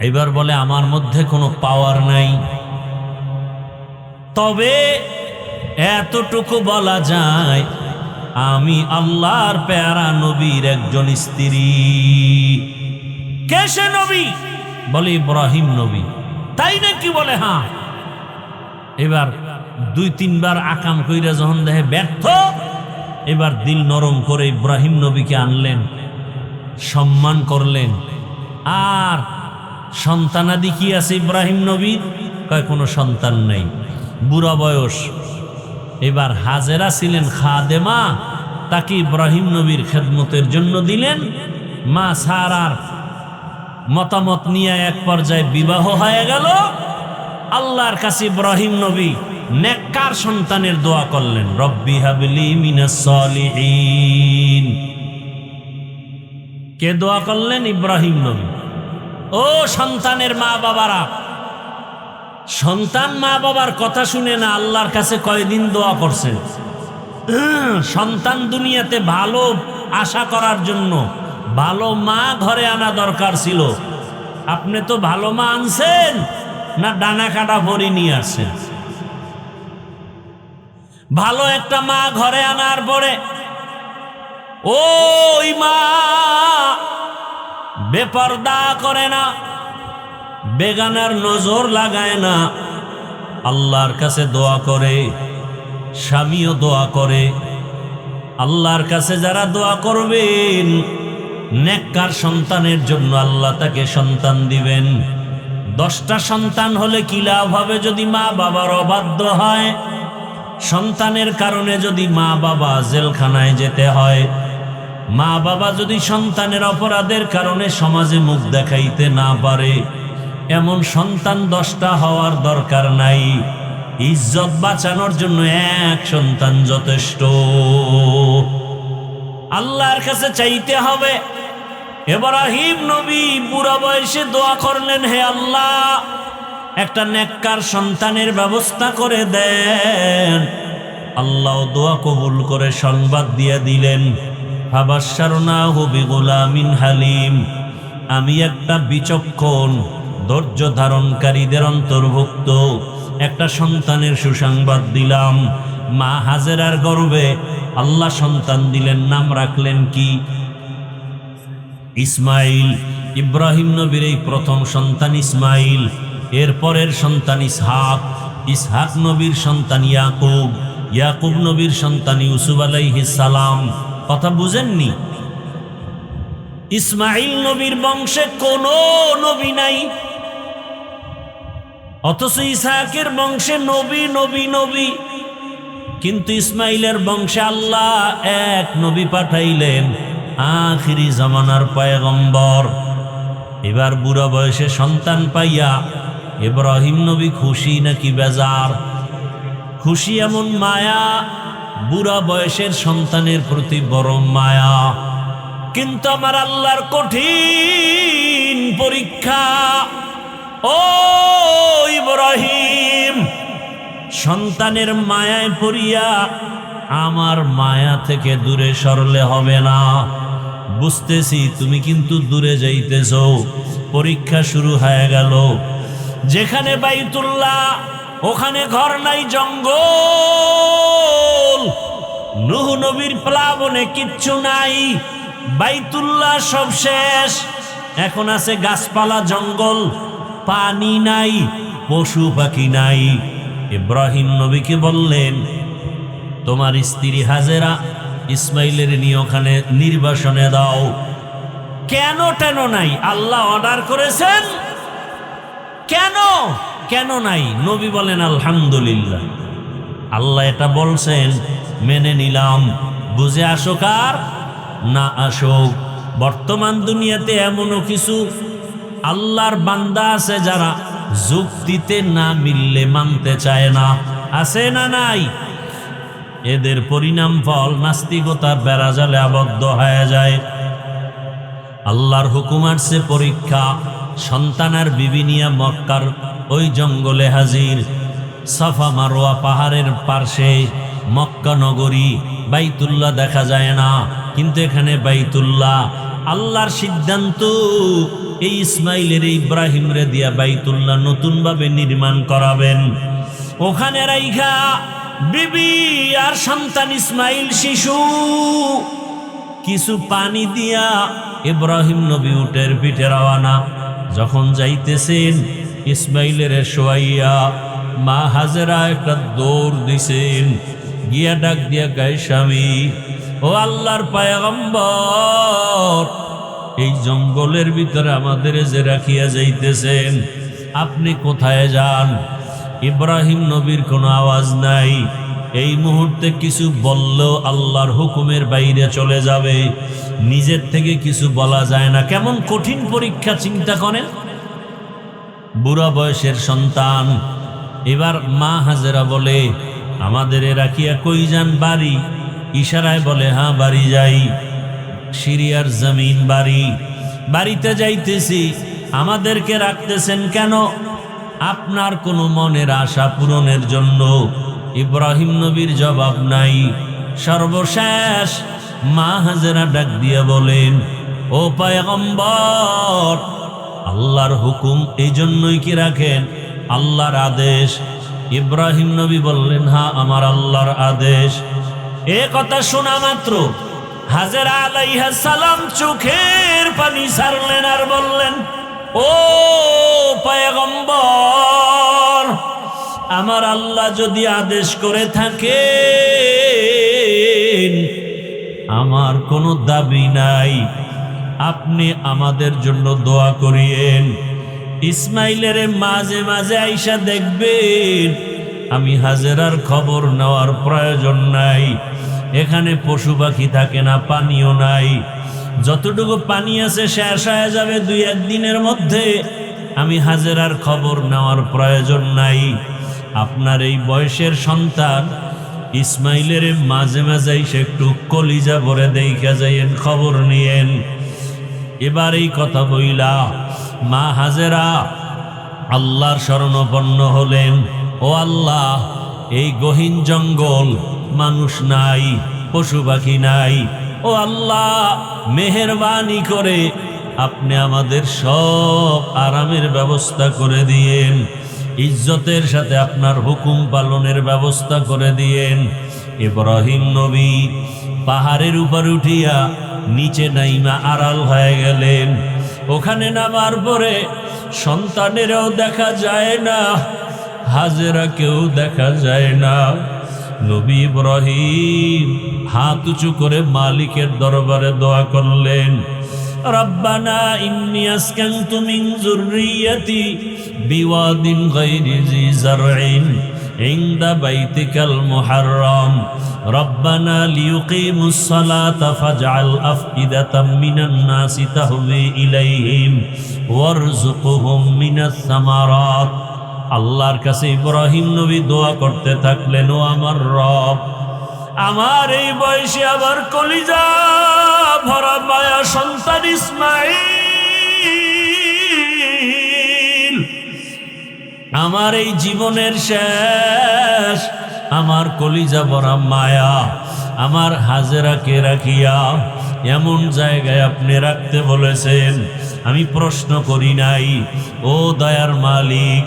এবার বলে আমার মধ্যে কোনো পাওয়ার নাই, তবে এতটুকু বলা যায় আমি আল্লাহর পেয়ারা নবীর একজন স্ত্রী। কে সে নবী? বলে ইব্রাহিম নবী। তাই নাকি? বলে হ্যাঁ। এবার 2-3 বার আকাম কইরা যখন দেখে ব্যর্থ, এবার দিল নরম করে ইব্রাহিম নবীকে আনলেন, সম্মান করলেন। আর সন্তানাদি কি আছে ইব্রাহিম নবীর? কয় কোনো সন্তান নেই, বুড়া বয়স। এবার হাজেরা ছিলেন খাদেমা, তাকে ইব্রাহিম নবীর খেদমতের জন্য দিলেন। মা সারার মতামত নিয়ে এক পর্যায়ে বিবাহ হয়ে গেল। আল্লাহর কাছে ইব্রাহিম নবী নেককার সন্তানের দোয়া করলেন, রব্বি হাবলি মিনাস সলিহিন। কে দোয়া করলেন? ইব্রাহিম নবী। ও সন্তানের মা বাবারা, সন্তান মা বাবার কথা শুনে না আল্লাহর কাছে কয়দিন দোয়া করছেন? সন্তান দুনিয়াতে ভালো আশা করার জন্য ভালো মা ঘরে আনা দরকার ছিল। আপনি তো ভালো মা আনছেন না ডানা কাটা ভরি নিয়ে আসছেন? ভালো একটা মা ঘরে আনার পরে ওই মা বেপরদা করে না, বেগানার নজর লাগায় না, আল্লাহর কাছে দোয়া করে, স্বামীও দোয়া করে। আল্লাহর কাছে যারা দোয়া করবেন নেককার সন্তানের জন্য আল্লাহ তাকে সন্তান দিবেন। 10টা সন্তান হলে কি লাভ হবে যদি মা বাবার অবাধ্য হয়? সন্তানের কারণে যদি মা বাবা জেলখানায় যেতে হয়, মা বাবা যদি সন্তানের অপরাধের কারণে সমাজে মুখ দেখাইতে না পারে, এমন সন্তান 10টা হওয়ার দরকার নাই। ইজ্জত বাঁচানোর জন্য এক সন্তান যথেষ্ট। আল্লাহর কাছে চাইতে হবে। ইব্রাহিম নবী বুড়া বয়সে দোয়া করলেন, হে আল্লাহ একটা নেককার সন্তানের ব্যবস্থা করে দেন। আল্লাহ দোয়া কবুল করে সংবাদ দিয়ে দিলেন, ফাবাশশারনাহু বিগুলামিন হালিম, আমি একটা বিচক্ষণ ধৈর্য ধারণকারীদের অন্তর্ভুক্ত একটা সন্তানের সুসংবাদ দিলাম। মা হাজেরার গর্ভে আল্লাহ সন্তান দিলেন, নাম রাখলেন কি? ইসমাইল। ইব্রাহিম নবীর এই প্রথম সন্তান ইসমাইল, এর পরের সন্তান ইসহাক, ইসহাক নবীর সন্তান ইয়াকুব, ইয়াকুব নবীর সন্তান ইউসুফ আলাইহিস সালাম। কথা বুঝেননি? ইসমাইল নবীর বংশে কোনো নবী নাই, অথচ ইসহাকের বংশে নবী নবী নবী। কিন্তু ইসমাইলের বংশে আল্লাহ এক নবী পাঠাইলেন, আখিরি জামানার পয়গম্বর। এবার বুড়া বয়সে সন্তান পাইয়া ইব্রাহিম নবী খুশি নাকি বেজার? খুশি, এমন মায়া, বুড়া বয়সের সন্তানের প্রতি বড় মায়া। কিন্তু আমার আল্লাহর কঠিন পরীক্ষা। ও ইব্রাহিম, সন্তানের মায়ায় পড়িয়া আমার মায়া থেকে দূরে সরলে হবে না। বুঝতেছি তুমি কিন্তু দূরে যাইতেছ। পরীক্ষা শুরু হয়ে গেল। যেখানে বাইতুল্লাহ ওখানে ঘর নাই, জঙ্গল। নূহ নবীর প্লাবনে কিচ্ছু নাই, বাইতুল্লাহ সব শেষ। এখন আছে গাছপালা, জঙ্গল, পানি নাই, পশু পাখি নাই। ইব্রাহিম নবীকে বললেন, তোমার স্ত্রী হাজেরা ইসমাইলের নিয়ে ওখানে নির্বাসনে দাও। কেন টেন নাই? আল্লাহ অর্ডার করেছেন। কেন কেন নাই? নবী বলেন আলহামদুলিল্লাহ, আল্লাহ এটা বলছেন, মেনে নিলাম। বুঝে আসুক আর না আসুক, বর্তমান দুনিয়াতে এমনও কিছু আল্লাহর বান্দা আছে যারা যুক্তিতে না মিললে মানতে চায় না। আছে না নাই? এদের পরিণাম ফল নাস্তিকতার বেড়াজালে আবদ্ধ হয়ে যায়। আল্লাহর হুকুম আসছে পরীক্ষা। সন্তানের বিবি নিয়ে মক্কার ওই জঙ্গলে হাজির। সাফা মারোয়া পাহাড়ের পার্শ্বে মক্কা নগরী, বাইতুল্লাহ দেখা যায় না, কিন্তু এখানে বাইতুল্লাহ। আল্লাহর সিদ্ধান্ত, এই ইসমাইলের ইব্রাহিম রে দিয়া বাইতুল্লাহ নতুনভাবে নির্মাণ করাবেন। ওখানে রাইখা বিবি আর সন্তান ইসমাইল শিশু কিছু পানি দিয়া ইব্রাহিম নবী উটের পিঠে রওয়ানা। যখন যাইতেছেন ইসমাইলের শোয়াইয়া মা হাজেরা একটা দৌড় দিছেন, গিয়া ডাক দিয়া গায়ে, স্বামী ও আল্লাহর পয়গম্বর, এই জঙ্গলের ভিতরে আমাদের যে রাখিয়া যাইতেছেন, আপনি কোথায় যান? ইব্রাহিম নবীর কোনো আওয়াজ নাই। এই মুহূর্তে কিছু বললেও আল্লাহর হুকুমের বাইরে চলে যাবে। নিজের থেকে কিছু বলা যায় না। কেমন কঠিন পরীক্ষা চিন্তা করেন। বুড়া বয়সের সন্তান। এবার মা হাজেরা বলে, আমাদের রাখিয়া কই যান? বাড়ি। ইশারায় বলে, হ্যাঁ বাড়ি যাই। সিরিয়ার জমিন বাড়ি। বাড়িতে যাইতেছি। আমাদেরকে রাখতেছেন কেন? আপনার কোনো মনের আশা পূরণের জন্য। ইব্রাহিম নবীর জবাব নাই। সর্বশেষ মা হাজেরা ডাক দিয়ে বলেন, ও পয়গম্বর, আল্লাহর হুকুম এই জন্যই কি রাখেন? আল্লাহর আদেশ। ইব্রাহিম নবী বললেন, হ্যাঁ আমার আল্লাহর আদেশ। এ কথা শোনা মাত্র হাজেরা আলাইহিস সালাম চোখের পানি ছাড়লেন আর বললেন, ও পয়গম্বর, আমার আল্লাহ যদি আদেশ করে থাকেন, আমার কোনো দাবি নাই, আপনি আমাদের জন্য দোয়া করিয়েন। ইসমাইলের মাঝে মাঝে আইসা দেখবেন, আমি হাজেরার খবর নেওয়ার প্রয়োজন নাই। এখানে পশু পাখি থাকে না, পানিও নাই, যতটুকু পানি আছে শেষ হয়ে যাবে 2-1 দিনের মধ্যে। আমি হাজেরার খবর নেওয়ার প্রয়োজন নাই। আপনার এই বয়সের সন্তান ইসমাইলের মাঝে মাঝে এসে একটু কলিজা ভরে দেখা যাইয়েন, খবর নিয়েন। এবার এই কথা বইলা মা হাজেরা আল্লাহর শরণাপন্ন হলেন। ও আল্লাহ, এই গহীন জঙ্গল, মানুষ নাই, পশু পাখি নাই, ও আল্লাহ মেহেরবানি করে আপনি আমাদের সব আরামের ব্যবস্থা করে দিয়েন, ইজ্জতের সাথে আপনার হুকুম পালনের ব্যবস্থা করে দিয়েন। ইব্রাহিম নবী পাহাড়ের উপর উঠিয়া নিচে নাইমা আড়াল হয়ে গেলেন। ওখানে নামার পরে সন্তানেরও দেখা যায় না, হাজেরাকেও দেখা যায় না। নবী ইব্রাহিম হাত উঁচু করে মালিকের দরবারে দোয়া করলেন, রব্বানা ইন্নী আসকানতু মিন যুররিয়্যাতি বিওয়াদিন গায়রি জি যারইন ইনদা বাইতিকাল মুহাররম রব্বানা লিয়ুকিমুস সালাতা ফাজআল আফইদাতাম মিনান নাসি তাহওয়ি ইলাইহিম ওয়ারযুকহুম মিনাস সামারাত। আল্লাহর কাছে ইব্রাহিম নবী দোয়া করতে থাকলেন, ও আমার রব, আমার এই বয়সে আবার কলিজা ভরা মায়া সন্তান ইসমাঈল, আমার এই জীবনের শেষ, আমার কলিজা ভরা মায়া, আমার হাজেরাকে রাখিয়া এমন জায়গায় আপনি রাখতে বলেছেন। আমি প্রশ্ন করি নাই, ও দয়ার মালিক,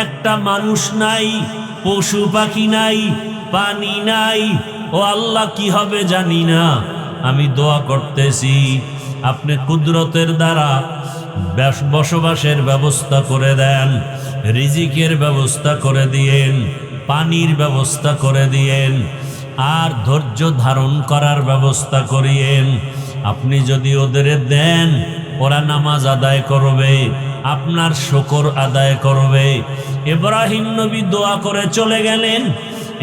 একটা মানুষ নাই, পশু পাখি নাই, পানি নাই, ও আল্লাহ কি হবে জানি না। আমি দোয়া করতেছি, আপনি কুদরতের দ্বারা বসবাসের ব্যবস্থা করে দেন, রিজিকের ব্যবস্থা করে দিয়েন, পানির ব্যবস্থা করে দিয়েন, আর ধৈর্য ধারণ করার ব্যবস্থা করিয়েন। আপনি যদি ওদের দেন, ওরা নামাজ আদায় করবে, আপনার শুকর আদায় করবে। ইব্রাহিম নবী দোয়া করে চলে গেলেন।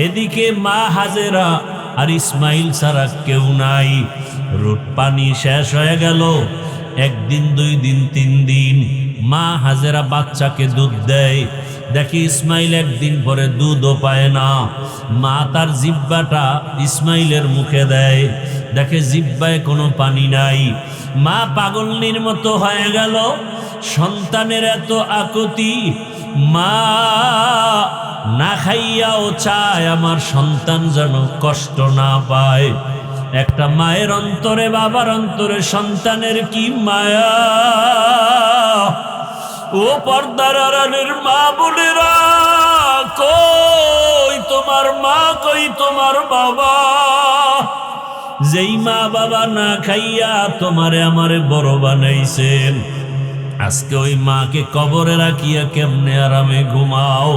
এদিকে মা হাজেরা আর ইসমাইল ছাড়া কেউ নাই। রুট পানি শেষ হয়ে গেল। 1 দিন 2 দিন 3 দিন মা হাজেরা বাচ্চাকে দুধ দেয়। দেখি ইসমাইল 1 দিন পরে দুধও পায় না। মা তার জিহ্বাটা ইসমাইলের মুখে দেয়, দেখে জিহ্বায় কোনো পানি নাই। মা পাগলনির মতো হয়ে গেল, সন্তানের এত আকুতি। মা না খাইয়াও চায় আমার সন্তান যেন কষ্ট না পায়। একটা মায়ের অন্তরে, বাবার অন্তরে সন্তানের কি মায়া। ও পর্দার আড়ালের মা বোনেরা, কই তোমার মা, কই তোমার বাবা? যেই মা বাবা না খাইয়া তোমারে আমারে বড় বানাইছেন, আজকে ওই মাকে কবরে রাখিয়া কেমনে আরামে ঘুমাও?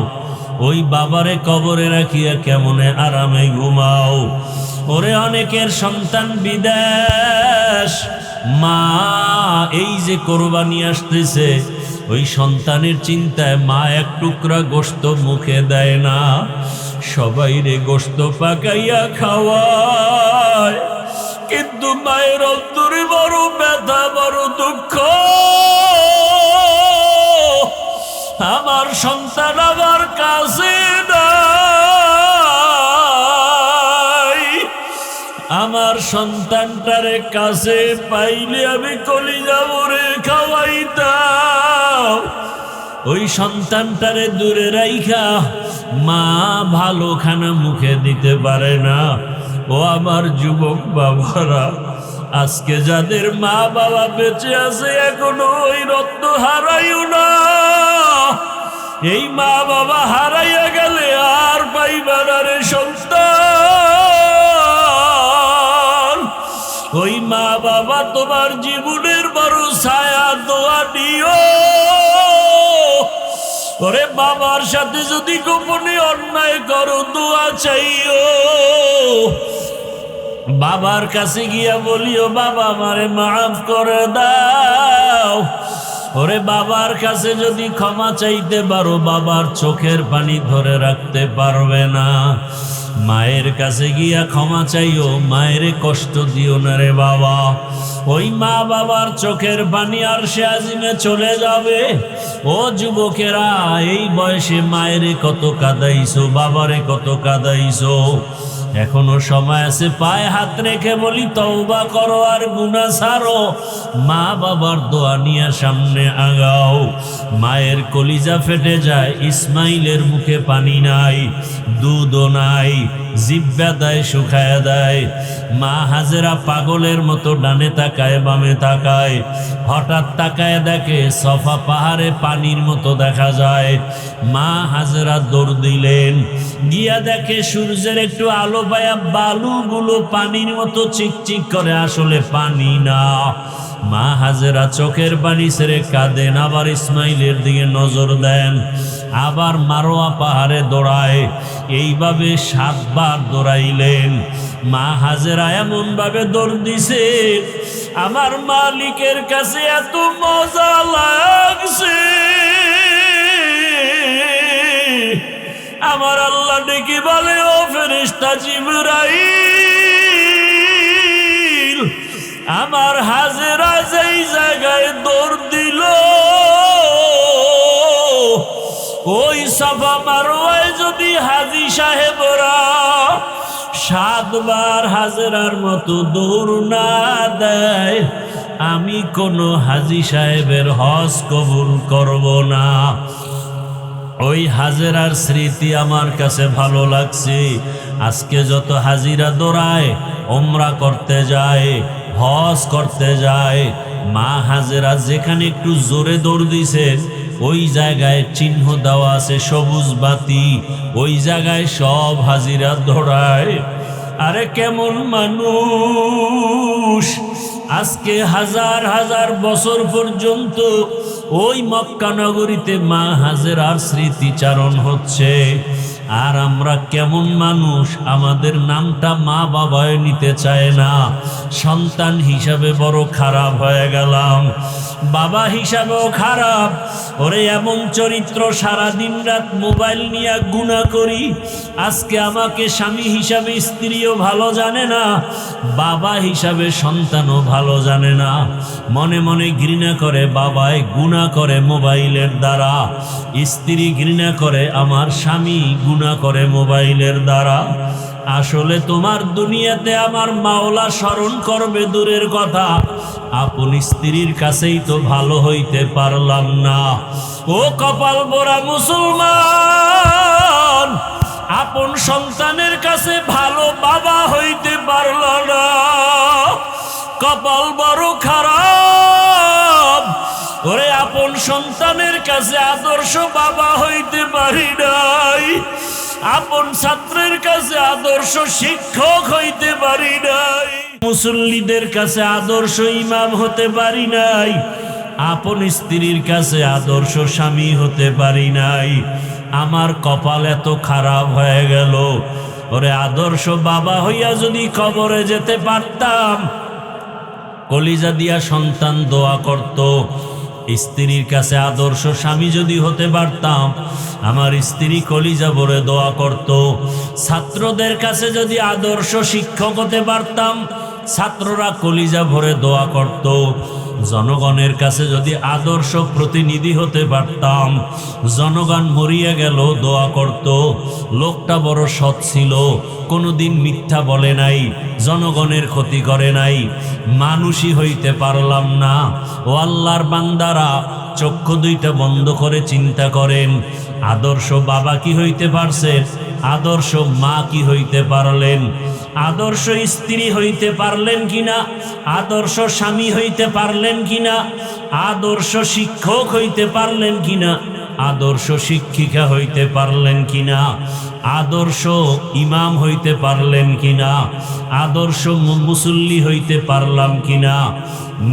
ওই বাবারে কবরে রাখিয়া কেমনে আরামে ঘুমাও? ওরে অনেকের সন্তান বিদেশ, মা এই যে কোরবানি আসতেছে, ওই সন্তানের চিন্তায় মা 1 টুকরা গোশত মুখে দেয় না, সবাই রে গোশত পাকাইয়া খাওয়ায়। কিন্তু মায়ের অন্তরে বড় ব্যথা, বড় দুঃখ। আমার সন্তান আমার কাছে নাই, আমার সন্তানটারে কাছে পাইলে আমি কলিজা ভরে খাওয়াইতাম। ওই সন্তানটারে দূরে রাইখা মা ভালো খানা মুখে দিতে পারে না। ও আমার যুবক বাবারা, আজকে যাদের মা বাবা বেঁচে আছে, এখনো ওই রত্ন হারাইও না। এই মা বাবা হারাইয়া গেলে আর পাইবা না রে সন্তান। বাবা তোমার জীবনের বড় ছায়া দোয়া দিও। ওরে বাবার সাথে যদি গোপনে অন্যায় করো দোয়া চাইও। বাবার কাছে গিয়া বলিও বাবা আমারে মাফ করে দাও। ওরে বাবার কাছে যদি ক্ষমা চাইতে পারো বাবার চোখের পানি ধরে রাখতে পারবে না। মায়ের কাছে গিয়া ক্ষমা চাইও, মায়ের কষ্ট দিও না রে বাবা। ওই মা বাবার চোখের পানি আরশে আজিমে চলে যাবে। ও যুবকেরা, এই বয়সে মায়েরে কত কাঁদাইছো, বাবারে কত কাঁদাইছো। এখনো সময় আছে, পায়ে হাত রেখে বলি তওবা করো আর গুনাহ ছাড়ো। মা বাবার দোয়া নিয়ে সামনে আগাও। মায়ের কলিজা ফেটে যায়, ইসমাইলের মুখে পানি নাই, দুধও নাই, জিহ্বা দেয় শুকায় দেয়। মা হাজেরা পাগলের মতো ডানে তাকায় বামে তাকায়। হঠাৎ তাকায় দেখে সফা পাহাড়ে পানির মতো দেখা যায়। মা হাজেরা দৌড় দিলেন, গিয়া দেখে সূর্যের একটু আলো পায়া বালুগুলো পানির মতো চিকচিক করে, আসলে পানি না। মা হাজেরা চোখের পানি ছেড়ে কাঁদেন, আবার ইসমাইলের দিকে নজর দেন, আবার মারোয়া পাহাড়ে দৌড়ায়। এইভাবে 7 বার দৌড়াইলেন। মা হাজেরা এমন ভাবে দৌড় দিছে, আমার মালিকের কাছে এত মজা লাগছে। আমার আল্লাহ ডেকে বলে, ও ফেরেশতা জিবরাইল, আমার হাজেরা যেই জায়গায় দৌড় দিল ওই সাফা মারওয়ায় যদি হাজী সাহেবরা 7 বার হাজেরার মতো দৌড় না দেয়, আমি কোনো হাজী সাহেবের হজ কবুল করব না। ওই হাজেরার স্মৃতি আমার কাছে ভালো লাগছে। আজকে যত হাজিরা দৌড়ায়, ওমরা করতে যায়, হজ করতে যায়, মা হাজেরা যেখানে একটু জোরে দৌড় দিছেন ওই জায়গায় চিহ্ন দেওয়া আছে সবুজ বাতি, ওই জায়গায় সব হাজিরা দৌড়ায়। আরে কেমন মানুষ! আজকে হাজার হাজার বছর পর্যন্ত ওই মক্কা নগরীতে মা হাজেরার স্মৃতিচারণ হচ্ছে। আর আমরা কেমন মানুষ, আমাদের নামটা মা বাবায় নিতে চায় না। সন্তান হিসাবে বড় খারাপ হয়ে গেলাম, বাবা হিসাবেও খারাপ। ওরে এমন চরিত্র, সারা দিন রাত মোবাইল নিয়ে গুনাহ করি। আজকে আমাকে স্বামী হিসাবে স্ত্রীও ভালো জানে না, বাবা হিসাবে সন্তানও ভালো জানে না। মনে মনে ঘৃণা করে বাবায়, গুনাহ করে মোবাইলের দ্বারা। স্ত্রী ঘৃণা করে আমার স্বামী, গুনাহ করে মোবাইলের দ্বারা। আসলে তোমার দুনিয়াতে আমার মাওলা স্মরণ করবে দূরের কথা, আপন স্ত্রীর কাছেই তো ভালো হইতে পারলাম না। ও কপাল পোড়া মুসলমান, আপন সন্তানের কাছে ভালো বাবা হইতে পারল না, কপাল বড় খারাপ। ওরে আপন সন্তানের কাছে আদর্শ বাবা হইতে পারি নাই, আপন ছাত্রের কাছে আদর্শ শিক্ষক হইতে পারি নাই, মুসল্লিদের কাছে আদর্শ ইমাম হতে পারি নাই, আপন স্ত্রীর কাছে আদর্শ স্বামী হতে পারি নাই। আমার কপাল এত খারাপ হয়ে গেল। ওরে আদর্শ বাবা হইয়া যদি কবরে যেতে পারতাম, কলিজা দিয়া সন্তান দোয়া করত। স্ত্রীর কাছে আদর্শ স্বামী যদি হতে পারতাম, আমার স্ত্রী কলিজা ভরে দোয়া করত। ছাত্রদের কাছে যদি আদর্শ শিক্ষক হতে পারতাম, ছাত্ররা কলিজা ভরে দোয়া করত। জনগণের কাছে যদি আদর্শ প্রতিনিধি হতে পারতাম, জনগণ মরিয়া গেল দোয়া করত। লোকটা বড় সৎ ছিল, কোনোদিন মিথ্যা বলে নাই, জনগণের ক্ষতি করে নাই। মানুষই হইতে পারলাম না। ও আল্লাহর বান্দারা, চক্ষু দুইটা বন্ধ করে চিন্তা করেন, আদর্শ বাবা কি হইতে পারছেন? আদর্শ মা কি হইতে পারলেন? আদর্শ স্ত্রী হইতে পারলেন কিনা? আদর্শ স্বামী হইতে পারলেন কিনা? আদর্শ শিক্ষক হইতে পারলেন কিনা? আদর্শ শিক্ষিকা হইতে পারলেন কিনা? আদর্শ ইমাম হইতে পারলেন কিনা, আদর্শ মুসল্লি হইতে পারলাম কিনা,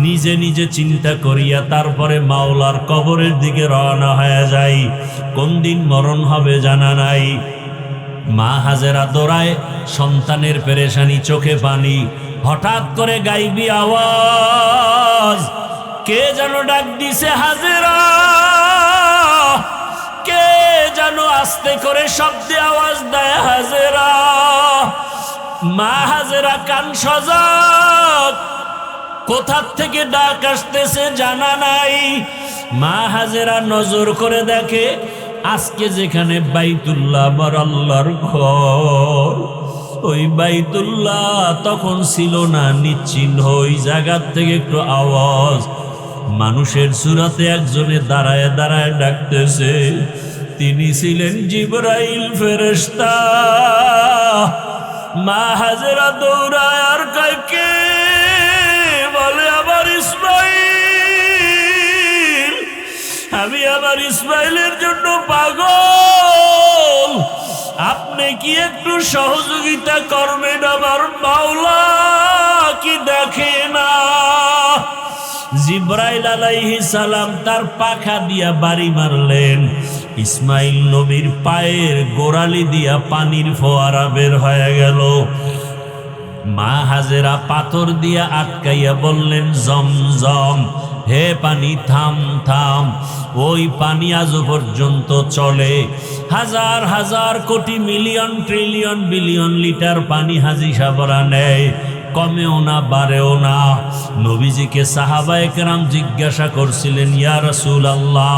নিজে নিজে চিন্তা করিয়া তারপরে মাওলার কবরের দিকে রওনা হয়ে যাই। কোন দিন মরণ হবে জানা নাই। মা হাজেরা দৌড়ায়, সন্তানের পেরেশানি, চোখে পানি। হঠাৎ করে গাইবি আওয়াজ, কে যেন ডাক দিছে হাজেরা, কে যেন আস্তে করে শব্দে আওয়াজ দেয় হাজেরা। মা হাজেরা কান সজাগ, কোথার থেকে ডাক আসতেছে জানা নাই। মা হাজেরা নজর করে দেখে, আজকে যেখানে বাইতুল্লাহ আমার আল্লাহর ঘর, ওই বাইতুল্লাহ তখন ছিল না, নিশ্চিহ্ন। ওই জায়গার থেকে একটু আওয়াজ, মানুষের সুরাতে একজনে দাঁড়ায় দাঁড়ায় ডাকতেছে। তিনি ছিলেন জিবরাইল ফেরেশতা। মা হাজেরা দৌড়ায় আর কয়, কে? বলে, আমার ইসমাইল। আমি আমার ইসমাইলের জন্য পাগল, আপনি কি একটু সহযোগিতা করবেন? আমার মাওলা কি দেখে না? জিবরাইল আলাইহিস সালাম তার পাখা দিয়া বাড়ি মারলেন। ইসমাইল নবীর পায়ের গোড়ালি দিয়া পানির ফোয়ারা বের হয়ে গেল। মা হাজেরা পাথর দিয়া আটকাইয়া বললেন, জমজম, হে পানি থাম থাম। ওই পানি আজও পর্যন্ত চলে। হাজার হাজার কোটি মিলিয়ন ট্রিলিয়ন বিলিয়ন লিটার পানি হাজি সাবরা নেয়, কমেও না বাড়েও না। নবীজিকে সাহাবায়ে কেরাম জিজ্ঞাসা করছিলেন, ইয়া রাসূলুল্লাহ,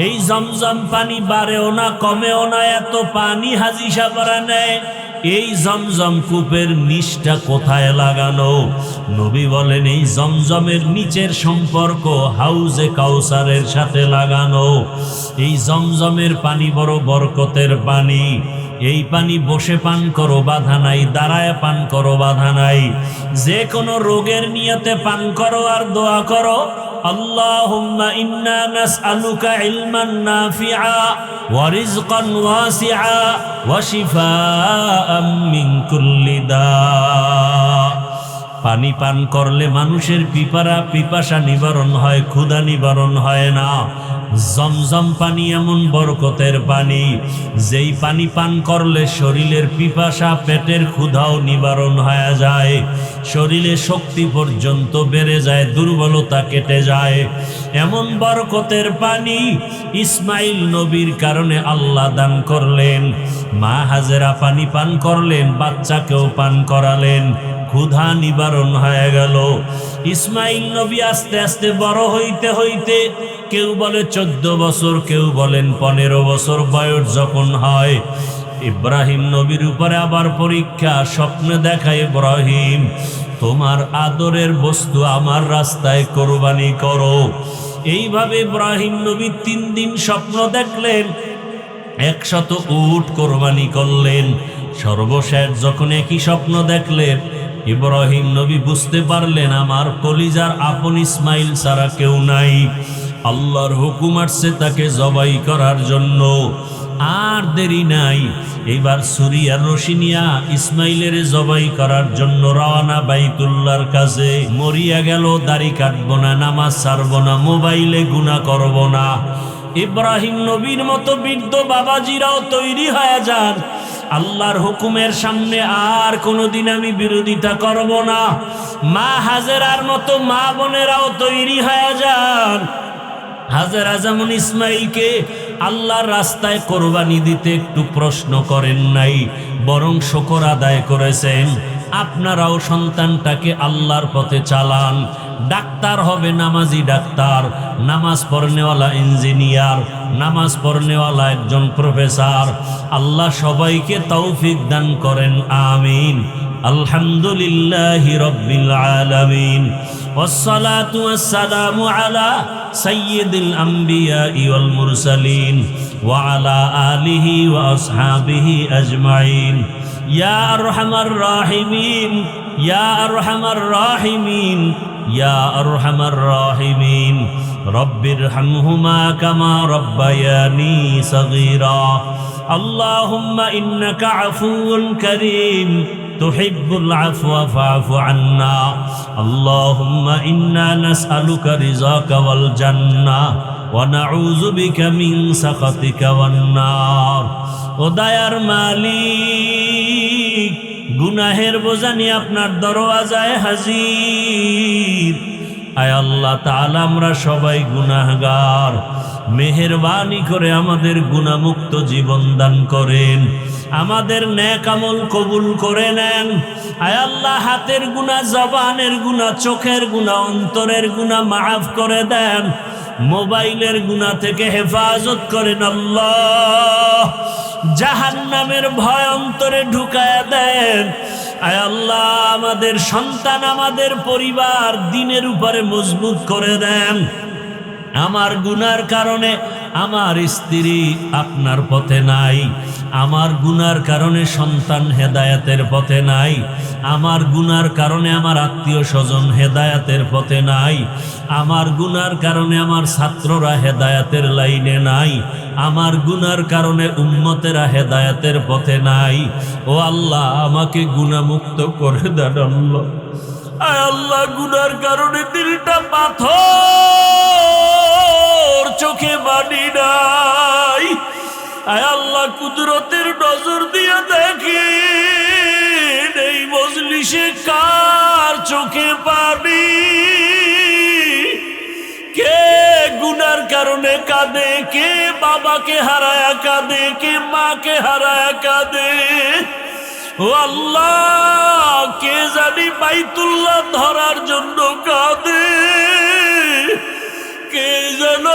এই জমজম পানি বাড়েও না কমেও না, এত পানি হাজি সাবরা নেয়, এই জমজম কূপের নিচটা কোথায় লাগানো? নবী বলেন, এই জমজমের নিচের সম্পর্ক হাউজে কাউসারের সাথে লাগানো। এই জমজমের পানি বড় বরকতের পানি। এই পানি বসে পান করো বাধা নাই, দাঁড়ায় পান করো বাধা নাই। যে কোনো রোগের নিয়তে পান করো আর দোয়া করো, আল্লাহুম্মা ইন্না নাসআলুকা ইলমান নাফিআ ওয়া রিজকান ওয়াসিআ ওয়া শিফাআম মিন কুল্লি দা। পানি পান করলে মানুষের পিপাসা নিবারণ হয়, ক্ষুধা নিবারণ হয় না। জমজম পানি এমন বরকতের পানি, যেই পানি পান করলে শরীরের পিপাসা, পেটের ক্ষুধাও নিবারণ হয়ে যায়, শরীরে শক্তি পর্যন্ত বেড়ে যায়, দুর্বলতা কেটে যায়। এমন বরকতের পানি ইসমাইল নবীর কারণে আল্লাহ দান করলেন। মা হাজেরা পানি পান করলেন, বাচ্চাকেও পান করালেন, ক্ষুধা নিবারণ হয়ে গেল। ইসমাইল নবী আস্তে আস্তে বড় হইতে হইতে, কেউ বলে 14 বছর, কেউ বলেন 15 বছর বয়স যখন হয়, ইব্রাহিম নবীর উপরে আবার পরীক্ষা। স্বপ্নে দেখায়, ইব্রাহিম, তোমার আদরের বস্তু আমার রাস্তায় কোরবানি করো। এইভাবে ইব্রাহিম নবী 3 দিন স্বপ্ন দেখলেন, 100 উট কোরবানি করলেন। সর্বশেষ যখন একই স্বপ্ন দেখলেন, ইব্রাহিম নবী বুঝতে পারলেন, আমার কলিজার আপন ইসমাইল ছাড়া কেউ নাই। আল্লাহর হুকুম আসছে তাকে জবাই করার জন্য। আর দেরি নাই, এবার ছুরি আর রশি নিয়া ইসমাইলের জবাই করার জন্য রওনা বাইতুল্লাহর কাছে। মরিয়া গেল, দাড়ি কাটবো না, নামাজ ছাড়বো না, মোবাইলে গুনাহ করব না। ইব্রাহিম নবীর মতো বৃদ্ধ বাবাজিরাও তৈরি হয়ে যান, আল্লাহর হুকুমের সামনে আর কোনোদিন আমি বিরোধিতা করব না। মা হাজেরার মতো মা বোনেরাও তৈরি হয়ে যান। হাজেরা যেমন ইসমাইলকে আল্লাহর রাস্তায় কোরবানি দিতে একটু প্রশ্ন করেন নাই, বরং শুকর আদায় করেছেন। আপনারাও সন্তানটাকে আল্লাহর পথে চালান। ডাক্তার হবে নামাজি ডাক্তার, নামাজ পড়নেওয়ালা ইঞ্জিনিয়ার, নামাজ পড়নেওয়ালা একজন প্রফেসর। আল্লাহ সবাইকে তৌফিক দান করেন, আমিন। আলহামদুলিল্লাহি রাব্বিল আলামিন, ওয়াসসালাতু ওয়াসসালামু আলা সাইয়্যিদিল আমবিয়া ওয়াল মুরসালিন ওয়া আলা আলিহি ওয়া আসহাবিহি আজমাইন। ইয়া আরহামার রাহিমিন, ইয়া আরহামার রাহিমিন, ইয়া আরহামার রাহিমিন। রব্বিরহামহুমা কামা রাব্বায়ানি সগীরা। আল্লাহুম্মা ইন্নাকা আফুউন কারীম তুহিব্বুল আফওয়া ফা'ফু আন্না আল্লাহুম্মা ইন্না নাসআলুকা রিযাকা ওয়াল জান্নাহ ওয়া নাউযু বিকা মিন সাখাতিকা ওয়ান নার। ও দয়ার মালিক, গুনাহের বোঝা নিয়ে আপনার দরওয়াজায় হাজির। আয় আল্লাহ তাআলা, আমরা সবাই গুনাহগার, মেহেরবানি করে আমাদের গুনাহমুক্ত জীবন দান করেন, আমাদের নেক আমল কবুল করে নেন। আয় আল্লাহ, হাতের গুনাহ, জবানের গুনাহ, চোখের গুনাহ, অন্তরের গুনাহ মাফ করে দেন, মোবাইলের গুনাহ থেকে হেফাজত করেন আল্লাহ, জাহান্নামের ভয় অন্তরে ঢুকায়া দেন। আয় আল্লাহ, আমাদের সন্তান, আমাদের পরিবার দ্বীনের উপরে মজবুত করে দেন। আমার গুনার কারণে আমার স্ত্রী আপনার পথে নাই, আমার গুনার কারণে সন্তান হেদায়েতের পথে নাই, আমার গুনার কারণে আমার আত্মীয় স্বজন হেদায়েতের পথে নাই, আমার গুনার কারণে আমার ছাত্ররা হেদায়েতের লাইনে নাই, আমার গুনার কারণে উম্মতেরা হেদায়েতের পথে নাই। ও আল্লাহ, আমাকে গুনাহমুক্ত করে দেন আল্লাহ। আয় আল্লাহ, গুনার কারণে দিলটা পাথর, চোখে পানি নাই। আয় আল্লাহ, কুদরতের নজর দিয়ে দেখেন এই মজলিসে কার চোখে পানি, কে গুনার কারণে কাঁদে, কে বাবাকে হারায়া কাঁদে, কে মাকে হারায়া কাঁদে। ও আল্লাহ, কে জানি বাইতুল্লাহ ধরার জন্য কাঁদে, কে যেন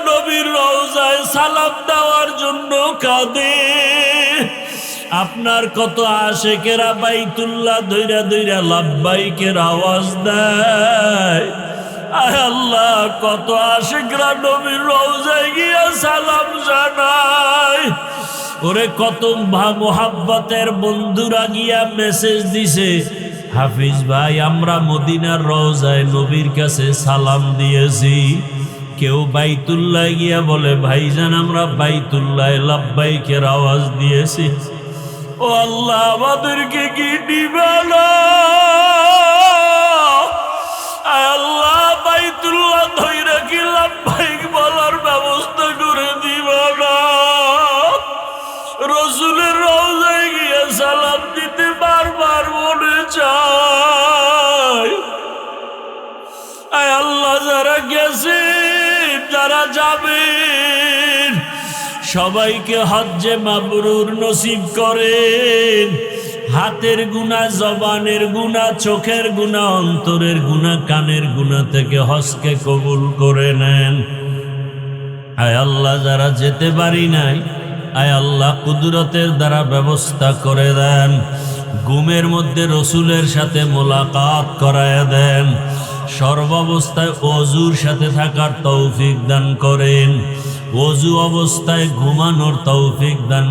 নবীর রওজায় সালাম দেওয়ার জন্য কাঁদে। আপনার কত আশেকেরা বাইতুল্লাহ ধইরা ধইরা লাব্বাইকের আওয়াজ দেয়। আয় আল্লাহ, কত আশেকরা নবীর রওজায় গিয়া সালাম জানায়। ওরে কত মোহাব্বতের বন্ধুরা গিয়া মেসেজ দিছে, হাফিজ ভাই, আমরা মদিনার রওজায় নবীর কাছে সালাম দিয়েছি। কেউ বাইতুল্লাহ গিয়া বলে, ভাইজান, আমরা বাইতুল্লাহ লাব্বাইকের আওয়াজ দিয়েছি। ও আল্লাহ, আমাদেরকে কি দিবা না? আয় আল্লাহ, বাইতুল্লাহ ধইরা কি লাব্বাইক বলার ব্যবস্থা করে দিবা না? রসুলের রওজায় গিয়া সালাম দিতে বারবার মনে চায়। আয় আল্লাহ, যারা গেছে, যারা যাবেন, সবাইকে হজ্জে মাবরুর নসিব করেন। হাতের গুনাহ, জবানের গুনাহ, চোখের গুনাহ, অন্তরের গুনাহ, কানের গুনাহ থেকে হজকে কবুল করে নেন। আয় আল্লাহ, যারা যেতে পারি নাই, আয় আল্লাহ, কুদরতের দ্বারা ব্যবস্থা করে দেন। ঘুমের মধ্যে রসুলের সাথে মোলাকাত করায় দেন। সর্বাবস্থায় ওযুর সাথে থাকার তৌফিক দান করেন। ওযু অবস্থায় ঘুমানোর তৌফিক দান